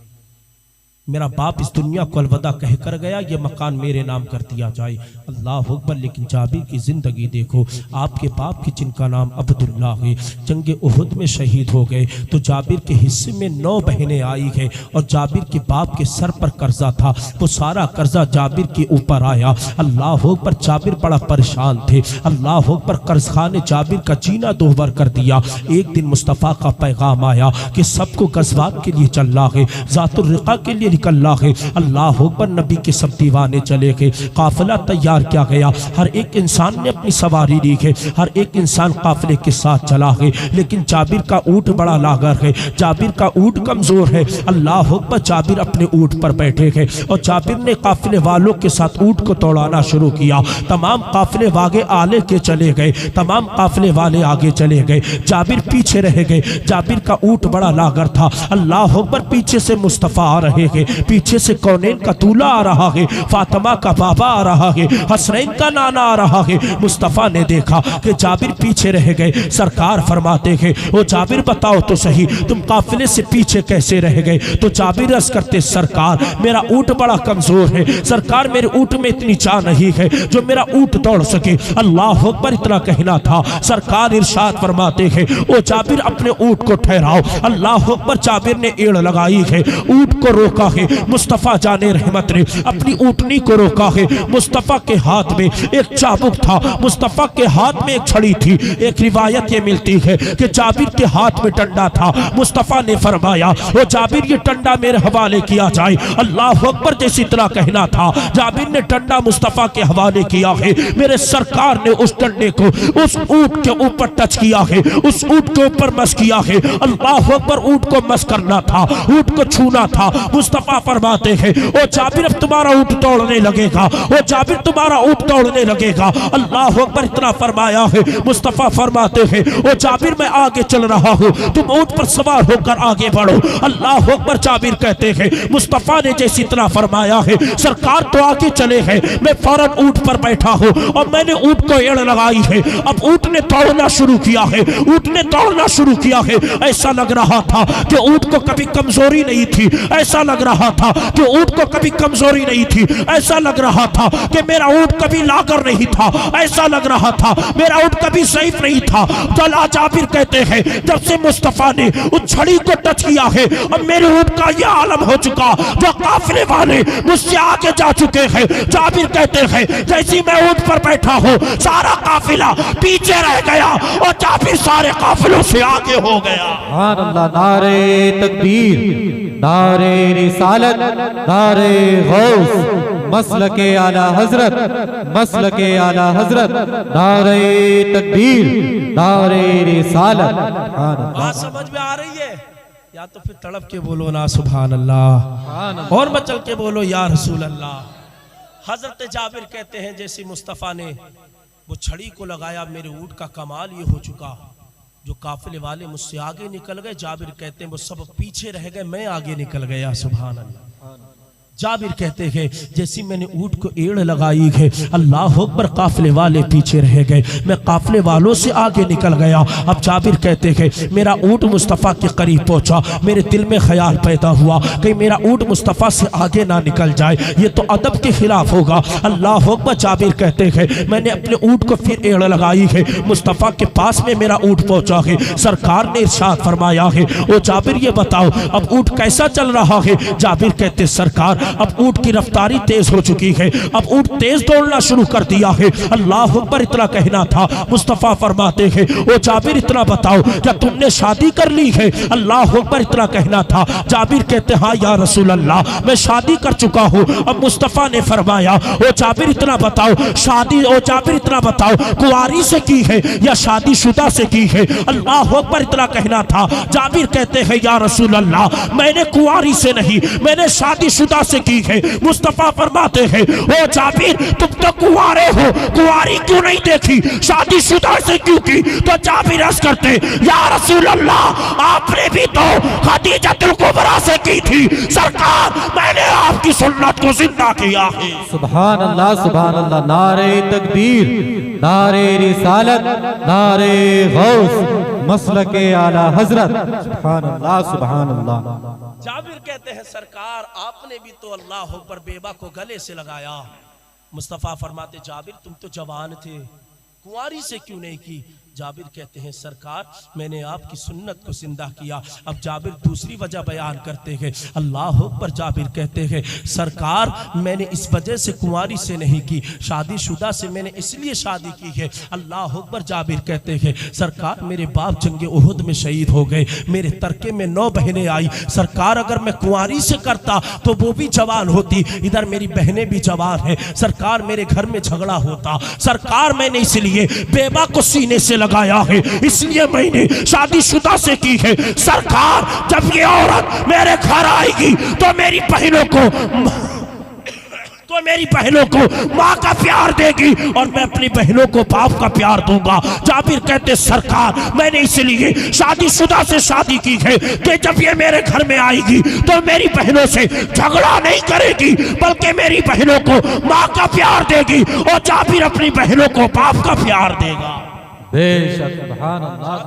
मेरा बाप इस दुनिया को अलविदा कह कर गया, ये मकान मेरे नाम कर दिया जाए। अल्लाह अकबर। लेकिन जाबिर की जिंदगी देखो, आपके बाप की जिनका नाम अब्दुल्ला है, जंगे उहुद में शहीद हो गए। तो जाबिर के हिस्से में 9 बहनें आई है, और जाबिर के बाप के सर पर कर्जा था, वो सारा कर्जा जाबिर के ऊपर आया। अल्लाह अकबर। जाबिर बड़ा परेशान थे। अल्लाह अकबर। कर्ज खां ने जाबिर का जीना दोहबर कर दिया। एक दिन मुस्तफ़ा का पैगाम आया कि सबको गज़वात के लिए चलना है, ज़ातुर रिक़ा के लिए निकलना है। अल्लाह अकबर। नबी के सब दीवाने चले गए, काफिला तैयार किया गया। हर एक इंसान ने अपनी सवारी ली है, हर एक इंसान काफिले के साथ चला है। लेकिन जाबिर का ऊँट बड़ा लागर है, जाबिर का ऊँट कमजोर है। अल्लाह अकबर। जाबिर अपने ऊँट पर बैठे गए, और जाबिर ने काफिले वालों के साथ ऊँट को दौड़ाना शुरू किया। तमाम काफिले वागे आले के चले गए, तमाम काफिले वाले आगे चले गए, जाबिर पीछे रह गए। जाबिर का ऊँट बड़ा लागर था। अल्लाह अकबर। पीछे से मुस्तफ़ा आ रहे हैं, पीछे से कौनैन का दूल्हा आ रहा है, फातिमा का बाबा आ रहा है, हसनैन का नाना आ रहा है। मुस्तफ़ा ने देखा कि जाबिर पीछे रह गए। सरकार फरमाते हैं, वो जाबिर बताओ तो सही, तुम काफिले से पीछे कैसे रह गए? तो जाबिर अर्ज़ करते, सरकार मेरा ऊँट बड़ा कमजोर है, सरकार मेरे ऊँट में इतनी चाह नहीं है जो मेरा ऊँट दौड़ सके। अल्लाह अकबर इतना कहना था। सरकार इरशाद फरमाते हैं, ओ जाबिर अपने ऊँट को ठहराओ। अल्लाह अकबर, जाबिर ने एड़ लगाई है, ऊँट को रोका है। मुस्तफ़ा जाने रहमत ने अपनी ऊँटनी को रोका है। मुस्तफ़ा के हाथ में एक चाबुक था, मुस्तफ़ा के हाथ में एक छड़ी थी। एक रिवायत ये मिलती है कि जाबिर के हाथ में डंडा था। मुस्तफ़ा ने फरमाया, ओ जाबिर ये डंडा मेरे हवाले किया जाए। अल्लाह अकबर, जैसी तरह कहना था। जाबिर ने डंडा मुस्तफ़ा के हवाले किया है। मेरे सरकार ने उस डंडे को उस ऊँट के ऊपर टच किया है, उस ऊँट के ऊपर मस किया है। अल्लाह अकबर, ऊँट को मस करना था, ऊँट को छूना था। मुस्तफ़ा फरमाते हैं, ओ जाबिर अब तुम्हारा ऊँट दौड़ने लगेगा, ओ जाबिर तुम्हारा ऊँट दौड़ने लगेगा। अल्लाह अकबर इतना फरमाया है। मुस्तफ़ा फरमाते हैं, ओ जाबिर मैं आगे चल रहा हूँ, तुम ऊँट पर सवार होकर आगे बढ़ो। अल्लाह अकबर, जाबिर कहते हैं मुस्तफ़ा ने जैसी तरह फरमाया है, सरकार तो आगे चले हैं, मैं फौरन ऊँट पर बैठा हूँ और मैंने ऊँट को एड़ लगाई है। अब ऊँट ने दौड़ना शुरू किया है, ऊँट ने दौड़ना शुरू किया है। ऐसा लग रहा था कि ऊँट को कभी कमजोरी नहीं थी, ऐसा लग रहा था कि ऊँट को कभी कमजोरी नहीं थी, ऐसा लग रहा था कि मेरा ऊँट कभी लाकर नहीं था, ऐसा लग रहा था मेरा ऊँट कभी ज़ईफ नहीं था। तो जाबिर कहते हैं, जब से मुस्तफ़ा ने उस छड़ी को टच किया है, अब मेरे ऊँट का यह आलम हो चुका जो काफिले वाले मुझसे आगे जा चुके हैं। जाबिर कहते हैं, जैसी मैं ऊँट पर बैठा हूँ, सारा काफिला पीछे रह गया और जाबिर सारे काफिलों से आगे हो गया। सुभान अल्लाह। नारे तकबीर, नारे रिसालत, नारे गौस, मसलके आला हजरत, मसलके आला हजरत, नारे तकबीर, नारे रिसालत। बात समझ में आ रही है? या तो फिर तड़प के बोलो ना सुभान अल्लाह, और मचल के बोलो या रसूल अल्लाह। हजरत जाबिर कहते हैं, जैसे मुस्तफ़ा ने वो छड़ी को लगाया, मेरे ऊँट का कमाल ये हो चुका, जो काफिले वाले मुझसे आगे निकल गए, जाबिर कहते हैं वो सब पीछे रह गए, मैं आगे निकल गया। सुभान अल्लाह। जाबिर कहते हैं, जैसी मैंने ऊँट को एड़ लगाई है, अल्लाह अकबर, काफिले वाले पीछे रह गए, मैं काफिले वालों से आगे निकल गया। अब जाबिर कहते हैं, मेरा ऊँट मुस्तफ़ा के करीब पहुंचा, मेरे दिल में ख्याल पैदा हुआ कि मेरा ऊँट मुस्तफ़ा से आगे ना निकल जाए, ये तो अदब के खिलाफ होगा। अल्लाह अकबर। जाबिर कहते हैं, मैंने अपने ऊँट को फिर एड़ लगाई है, मुस्तफ़ा के पास में मेरा ऊँट पहुंचा है। सरकार ने इरशाद फरमाया है, ओ जाबिर ये बताओ अब ऊँट कैसा चल रहा है? जाबिर कहते, सरकार अब ऊँट की रफ्तारी तेज हो चुकी है, अब ऊँट तेज दौड़ना शुरू कर दिया है। अल्लाह अकबर इतना कहना था। मुस्तफ़ा फरमाते हैं, ओ जाबिर इतना बताओ क्या तुमने शादी कर ली है? अल्लाह अकबर इतना कहना था। जाबिर कहते, हाँ या रसूल अल्लाह, मैं शादी कर चुका हूँ। अब मुस्तफ़ा ने फरमाया, ओ जाबिर इतना बताओ शादी, ओ जाबिर इतना बताओ कुंवारी से की है या शादीशुदा से की है? अल्लाह अकबर इतना कहना था। जाबिर कहते हैं, या रसूल अल्लाह, मैंने कुंवारी से नहीं, मैंने शादीशुदा से की है। मुस्तफ़ा फरमाते हैं, ओ जाबिर तुम तो कुंवारे हो, कुंवारी क्यों नहीं देखी, शादीशुदा से क्यों की? तो जाबिर अर्ज़ करते, या रसूल अल्लाह, आपने भी तो खदीजतुल कुबरा से की थी, सरकार मैंने आपकी सुन्नत को जिंदा किया है। सुभान अल्लाह, सुभान अल्लाह। नारे तकबीर, नारे रिसालत, नारे गौस, मसलके आला हजरत। सुभान अल्लाह, सुभान अल्लाह। जाबिर कहते हैं, सरकार आपने भी तो अल्लाह अकबर बेबा को गले से लगाया। मुस्तफ़ा फरमाते, जाबिर तुम तो जवान थे, कुंवारी से क्यों नहीं की? जाबिर कहते हैं, सरकार मैंने आपकी सुन्नत को जिंदा किया। अब जाबिर दूसरी वजह बयान करते हैं। अल्लाह अकबर। जाबिर कहते हैं, सरकार मैंने इस वजह से कुंवारी से नहीं की, शादीशुदा से मैंने इसलिए शादी की है। अल्लाह अकबर। जाबिर कहते हैं, सरकार मेरे बाप जंगे उहुद में शहीद हो गए, मेरे तरके में 9 बहनें आई, सरकार अगर मैं कुंवारी से करता तो वो भी जवान होती, इधर मेरी बहनें भी जवान हैं, सरकार मेरे घर में झगड़ा होता, सरकार मैंने इसलिए बेबा को सीने से लगाया है, इसलिए मैंने शादीशुदा से की है। सरकार जब ये औरत मेरे घर आएगी तो मेरी बहनों को वो मेरी बहनों को माँ का प्यार देगी और मैं अपनी बहनों को बाप का प्यार दूंगा। जाबिर कहते सरकार मैंने इसलिए शादीशुदा से शादी की है कि जब ये मेरे घर में आएगी तो मेरी बहनों से झगड़ा नहीं करेगी, बल्कि मेरी बहनों को माँ का प्यार देगी और जाबिर अपनी बहनों को बाप का प्यार देगा। बेशक सुभान अल्लाह,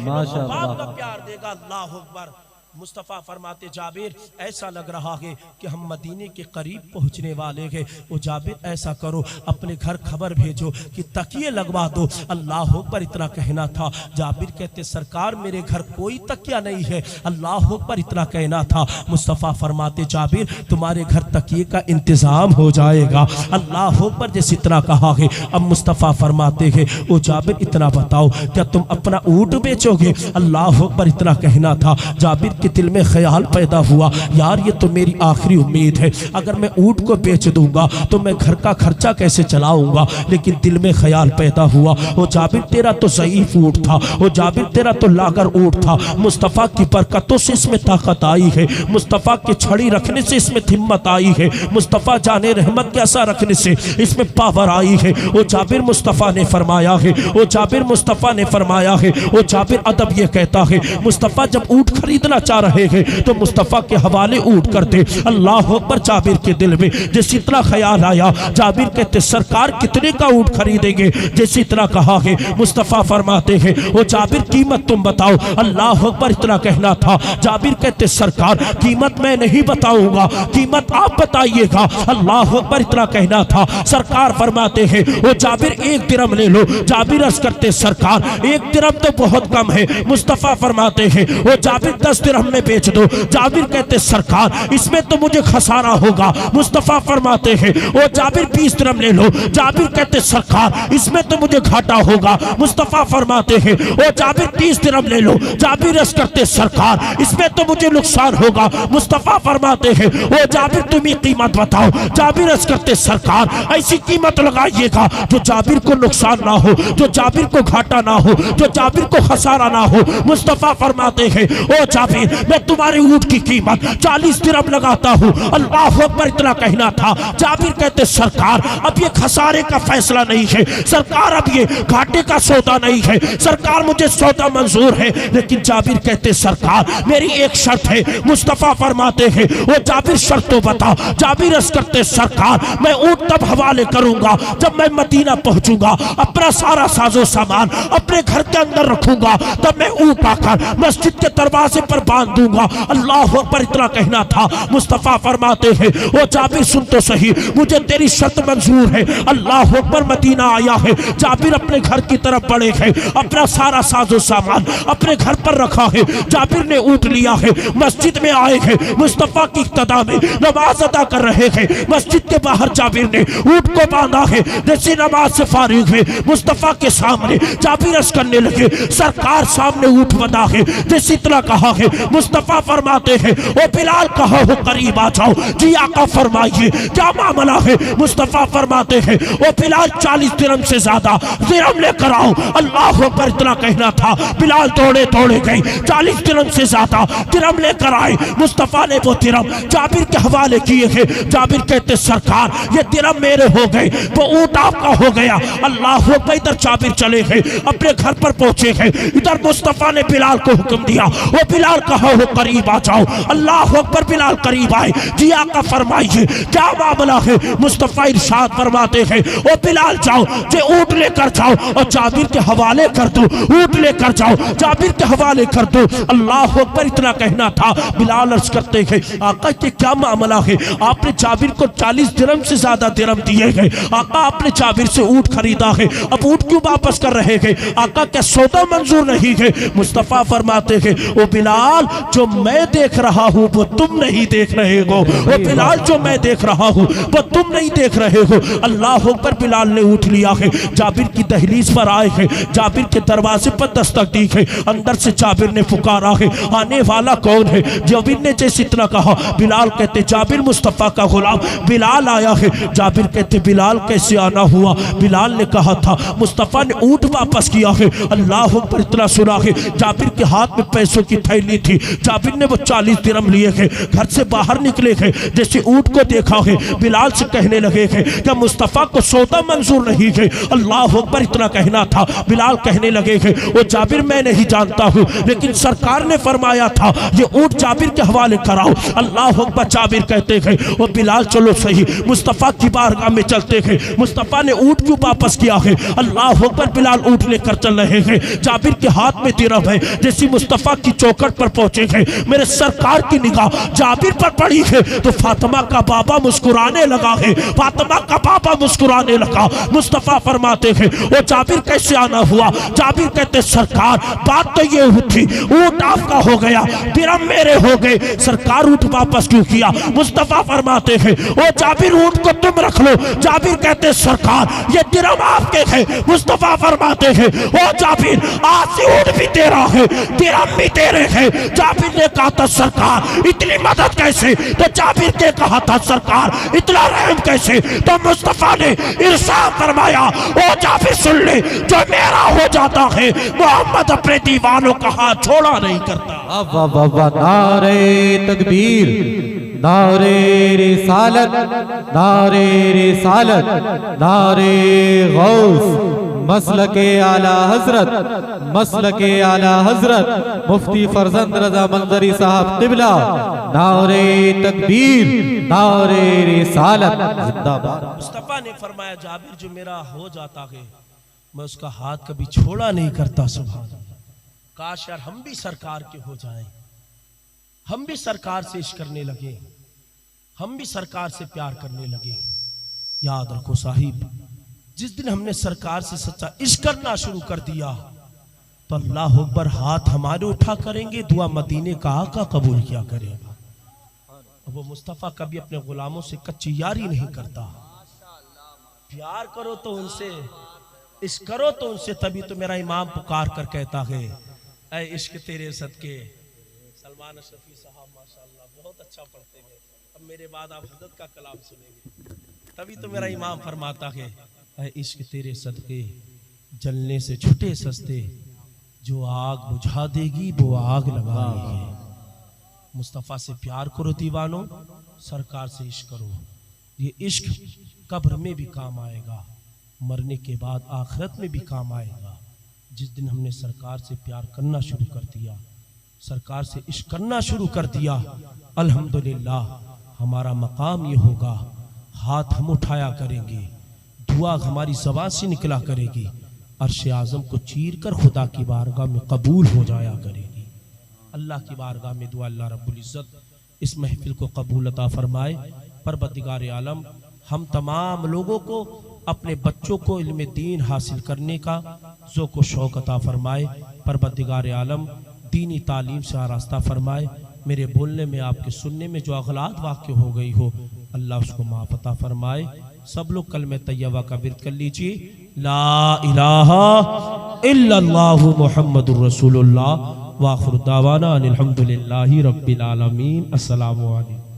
माशाअल्लाह। बाप का प्यार देगा। अल्लाह अकबर। मुस्तफ़ा फरमाते जाबिर ऐसा लग रहा है कि हम मदीने के करीब पहुंचने वाले हैं। वो जाबिर ऐसा करो अपने घर खबर भेजो कि तकिए लगवा दो। अल्लाह पर इतना कहना था। जाबिर कहते सरकार मेरे घर कोई तकिया नहीं है। अल्लाह पर इतना कहना था। मुस्तफ़ा फरमाते जाबिर तुम्हारे घर तकिए का इंतज़ाम हो जाएगा। अल्लाह पर जैसे इतना कहा है। अब मुस्तफ़ा फरमाते हैं वो जाबिर इतना बताओ क्या तुम अपना ऊँट बेचोगे? अल्लाह पर इतना कहना था। जाबिर के दिल में ख्याल पैदा हुआ यार ये तो मेरी आखिरी उम्मीद है, अगर मैं ऊँट को बेच दूंगा तो मैं घर का खर्चा कैसे चलाऊंगा। लेकिन दिल में ख्याल पैदा हुआ वो जाबिर तेरा तो ज़ईफ ऊँट था, वो जाबिर तेरा तो लागर ऊँट था। मुस्तफ़ा की बरकतों से इसमें ताकत आई है, मुस्तफ़ा की छड़ी रखने से इसमें हिम्मत आई है, मुस्तफ़ा जाने रहमत के असर रखने से इसमें पावर आई है। वो जाबिर मुस्तफ़ा ने फरमाया है, वो जाबिर मुस्तफ़ा ने फरमाया है। वो जाबिर अदब ये कहता है मुस्तफ़ा जब ऊँट खरीदना चाह रहे हैं तो मुस्तफ़ा के हवाले ऊँट करते। अल्लाह अकबर। जाबिर के दिल में जैसे इतना ख्याल आया जाबिर कहते सरकार कितने का ऊँट खरीदेंगे? जैसे इतना कहा है मुस्तफ़ा फरमाते हैं वो जाबिर कीमत तुम बताओ। अल्लाह अकबर। इतना कहना था। जाबिर कहते सरकार कीमत मैं नहीं बताऊंगा, कीमत आप बताइएगा। अल्लाह अकबर। इतना कहना था। सरकार फरमाते हैं वो जाबिर 1 दिरहम ले लो। जाबिर अर्ज़ करते सरकार 1 दिरहम तो बहुत कम है। मुस्तफ़ा फरमाते हैं वो जाबिर 10 दिरहम में बेच दो। जाबिर कहते सरकार इसमें तो मुझे खसारा होगा। मुस्तफ़ा फरमाते हैं वो जाबिर 20 दिरहम ले लो। जाबिर कहते सरकार इसमें तो मुझे घाटा होगा। मुस्तफ़ा फरमाते हैं वो जाबिर 30 दिरहम ले लो। जाबिर अर्ज़ करते सरकार इसमें तो मुझे नुकसान होगा। मुस्तफ़ा फरमाते हैं वो जाबिर तुम ही कीमत बताओ। जाबिर अर्ज़ करते सरकार ऐसी कीमत लगाइएगा जो जाबिर को नुकसान ना हो, जो जाबिर को घाटा ना हो, जो जाबिर को खसारा ना हो। मुस्तफ़ा फरमाते हैं ओ जाबिर मैं तुम्हारे ऊँट की कीमत 40 दिरहम लगाता हूँ। अल्लाह अकबर। इतना कहना था। जाबिर कहते सरकार अब ये खसारे का फैसला नहीं है, सरकार अब ये घाटे का सौदा नहीं है, सरकार मुझे सौदा मंजूर है। लेकिन जाबिर कहते सरकार मेरी एक शर्त है। मुस्तफ़ा फरमाते हैं वो जाबिर शर्त तो बता। जाबिर अर्ज़ करते सरकार मैं ऊँट तब हवाले करूंगा जब मैं मदीना पहुंचूंगा, अपना सारा साजो सामान अपने घर के अंदर रखूंगा, तब मैं ऊँट आकर मस्जिद के दरवाजे पर बांध दूंगा। अल्लाह अकबर। इतना कहना था। मुस्तफ़ा फरमाते हैं वो जाबिर सुन तो सही मुझे तेरी शर्त मंजूर है। अल्लाह अकबर। मदीना आया है। जाबिर अपने घर की तरफ बढ़े हैं, अपना सारा साजो सामान अपने घर पर रखा है। जाबिर ने ऊँट लिया है, मस्जिद में आए हैं, मुस्तफ़ा की इक्तदा में नमाज अदा कर रहे हैं। मस्जिद के बाहर जाबिर ने ऊँट को बांधा है। जैसे नमाज से फारिग हुए मुस्तफ़ा के सामने जाबिर अर्ज़ करने लगे सरकार सामने ऊँट बंधा है। जैसे इतना कहा है मुस्तफ़ा फरमाते हैं ओ बिलाल कहो हो करीब आ जाओ। जी आका फरमाइए क्या मामला है? मुस्तफ़ा फरमाते हैं ओ बिलाल 40 दिरहम से ज्यादा दिरहम लेकर आओ। अल्लाह अकबर। इतना कहना था। बिलाल दौड़े दौड़े गए 40 दिरहम से ज्यादा दिरहम लेकर आए। मुस्तफ़ा ने वो दिरहम जाबिर के हवाले किए हैं। जाबिर कहते सरकार ये दिरहम मेरे हो गए, वो ऊँट आपका हो गया। अल्लाह अकबर। इधर जाबिर चले गए, अपने घर पर पहुंचे हैं। इधर मुस्तफ़ा ने बिलाल को हुक्म दिया वो बिलाल कहो हो करीब आ जाओ। अल्लाह अकबर। बिलाल करीब आए। जी आका फरमाइए क्या मामला है? मुस्तफ़ा इरशाद फरमाते हैं ओ बिलाल जाओ जे ऊँट लेकर जाओ और जाबिर के हवाले कर दो। ऊँट लेकर जाओ जाबिर के हवाले कर दो। अल्लाह अकबर। इतना कहना था। बिलाल अर्ज़ करते हैं आका के क्या मामला है? आपने जाबिर को 40 दिरहम से ज्यादा दिरहम दिए गए। आका आपने जाबिर से ऊँट खरीदा है, अब ऊँट क्यों वापस कर रहे हैं? आका क्या सौदा मंजूर नहीं है? मुस्तफ़ा फरमाते हैं ओ बिलाल जो मैं देख रहा हूँ वो तुम नहीं देख रहे हो। वो बिलाल जो मैं देख रहा हूँ वो तुम नहीं देख रहे हो। अल्लाह अकबर। बिलाल ने उठ लिया है, जाबिर की दहलीज पर आए हैं, जाबिर के दरवाजे पर दस्तक दी है। अंदर से जाबिर ने पुकारा है आने वाला कौन है? जाबिर ने जैसे इतना कहा बिलाल कहते जाबिर मुस्तफ़ा का गुलाम बिलाल आया है। जाबिर कहते बिलाल कैसे आना हुआ? बिलाल ने कहा था मुस्तफ़ा ने ऊँट वापस किया है। अल्लाह अकबर। इतना सुना है जाबिर के हाथ में पैसों की थैली थी। जाबिर ने वो 40 दिरहम लिए थे, घर से बाहर निकले थे, जैसे ऊंट को देखा है बिलाल से कहने लगे थे कि मुस्तफ़ा को सौदा मंजूर नहीं है। अल्लाह अकबर इतना कहना था। बिलाल कहने लगे थे वो जाबिर मैं नहीं जानता हूँ, लेकिन सरकार ने फरमाया था ये ऊंट जाबिर के हवाले कराओ। अल्लाह अकबर। जाबिर कहते थे वो बिलाल चलो सही, मुस्तफ़ा की बारगाह में चलते थे। मुस्तफ़ा ने ऊंट क्यों वापस किया है? अल्लाह अकबर। बिलाल ऊंट लेकर चल रहे हैं, जाबिर के हाथ में दिरहम है। जैसे मुस्तफ़ा की चौखट पर पहुंचे हैं, मेरे सरकार की निगाह जाबिर पर पड़ी है तो फातिमा का बाबा मुस्कुराने लगा है। फातिमा का बाबा मुस्कुराने लगा। मुस्तफ़ा फरमाते हैं वो जाबिर कैसे आना हुआ? जाबिर कहते सरकार बात तो ये थी ऊंट आपका हो गया, दिरहम मेरे हो गए, सरकार ऊंट वापस क्यों किया? मुस्तफ़ा फरमाते हैं वो जाबिर ऊंट को तुम रख लो। जाबिर कहते सरकार ये दिरहम आपके है। मुस्तफ़ा फरमाते हैं वो जाबिर आज से ऊंट भी तेरा है, दिरहम भी तेरे है। जाबिर ने कहा था सरकार इतनी मदद कैसे? तो जाबिर ने कहा था सरकार इतना रहम कैसे? तो मुस्तफ़ा ने इरशाद फरमाया ओ जाबिर सुन ले, जो मेरा हो जाता है मोहम्मद अपने दीवानों का हाथ छोड़ा नहीं करता। वाह वाह वाह, नारे तकबीर, नारे रिसालत, नारे रिसालत, नारे गौस, मसलके आला हजरत, मसलके आला हजरत मुफ्ती फरजंद रजा मंजरी साहब क़िबला। नारे तकबीर, नारे रिसालत जिंदाबाद। मुस्तफ़ा ने फरमाया जाबिर जो मेरा हो जाता है मैं उसका हाथ कभी छोड़ा नहीं करता। सुभान अल्लाह। काश यार हम भी सरकार के हो जाएं, हम भी सरकार से इश्क करने लगे, हम भी सरकार से प्यार करने लगे। याद रखो साहिब, जिस दिन हमने सरकार से सच्चा इश्क करना शुरू कर दिया तो अल्लाह अकबर हाथ हमारे उठा करेंगे, दुआ मदीने का आका कबूल किया करेगा। वो मुस्तफ़ा कभी अपने गुलामों से कच्ची यारी नहीं करता। प्यार करो तो उनसे, इश्क करो तो उनसे, तभी तो मेरा इमाम पुकार कर कहता है ऐ इश्क तेरे सदके। सलमान शफी साहब माशाल्लाह बहुत अच्छा पढ़ते हैं। अब मेरे बाद आप हज़रत का कलाम सुनेंगे, तभी तो मेरा इमाम फरमाता है ऐ इश्क तेरे सदके जलने से छुटे सस्ते, जो आग बुझा देगी वो आग लगाएगी। मुस्तफ़ा से प्यार करो दीवानों, सरकार से इश्क करो। ये इश्क कब्र में भी काम आएगा, मरने के बाद आखिरत में भी काम आएगा। जिस दिन हमने सरकार से प्यार करना शुरू कर दिया, सरकार से इश्क करना शुरू कर दिया, अल्हम्दुलिल्लाह हमारा मकाम ये होगा, हाथ हम उठाया करेंगे, दुआ हमारी ज़बान से निकला करेगी, अर्श आज़म को चीर कर खुदा की बारगाह में कबूल हो जाया करेगी। अल्लाह की बारगाह में दुआ अल्लाह रब्बुल इज़्ज़त इस महफिल को कबूल अता फरमाए। परवरदिगार आलम हम तमाम लोगों को अपने बच्चों को इल्म दीन हासिल करने का ज़ौक़ व शौक़ अता फरमाए। परवरदिगार आलम दीनी तालीम से आरास्ता फरमाए। मेरे बोलने में आपके सुनने में जो अगलात वाक़ हो गई हो अल्लाह उसको माफ़ अता फरमाए। सब लोग कलमे तैयबा का विर्द कर लीजिए, ला इलाहा इल्लल्लाहु मुहम्मदुर रसूलुल्लाह व आखिर दावाना अनिल हम्दुलिल्लाहि रब्बिल आलमीन। अस्सलामु अलैकुम।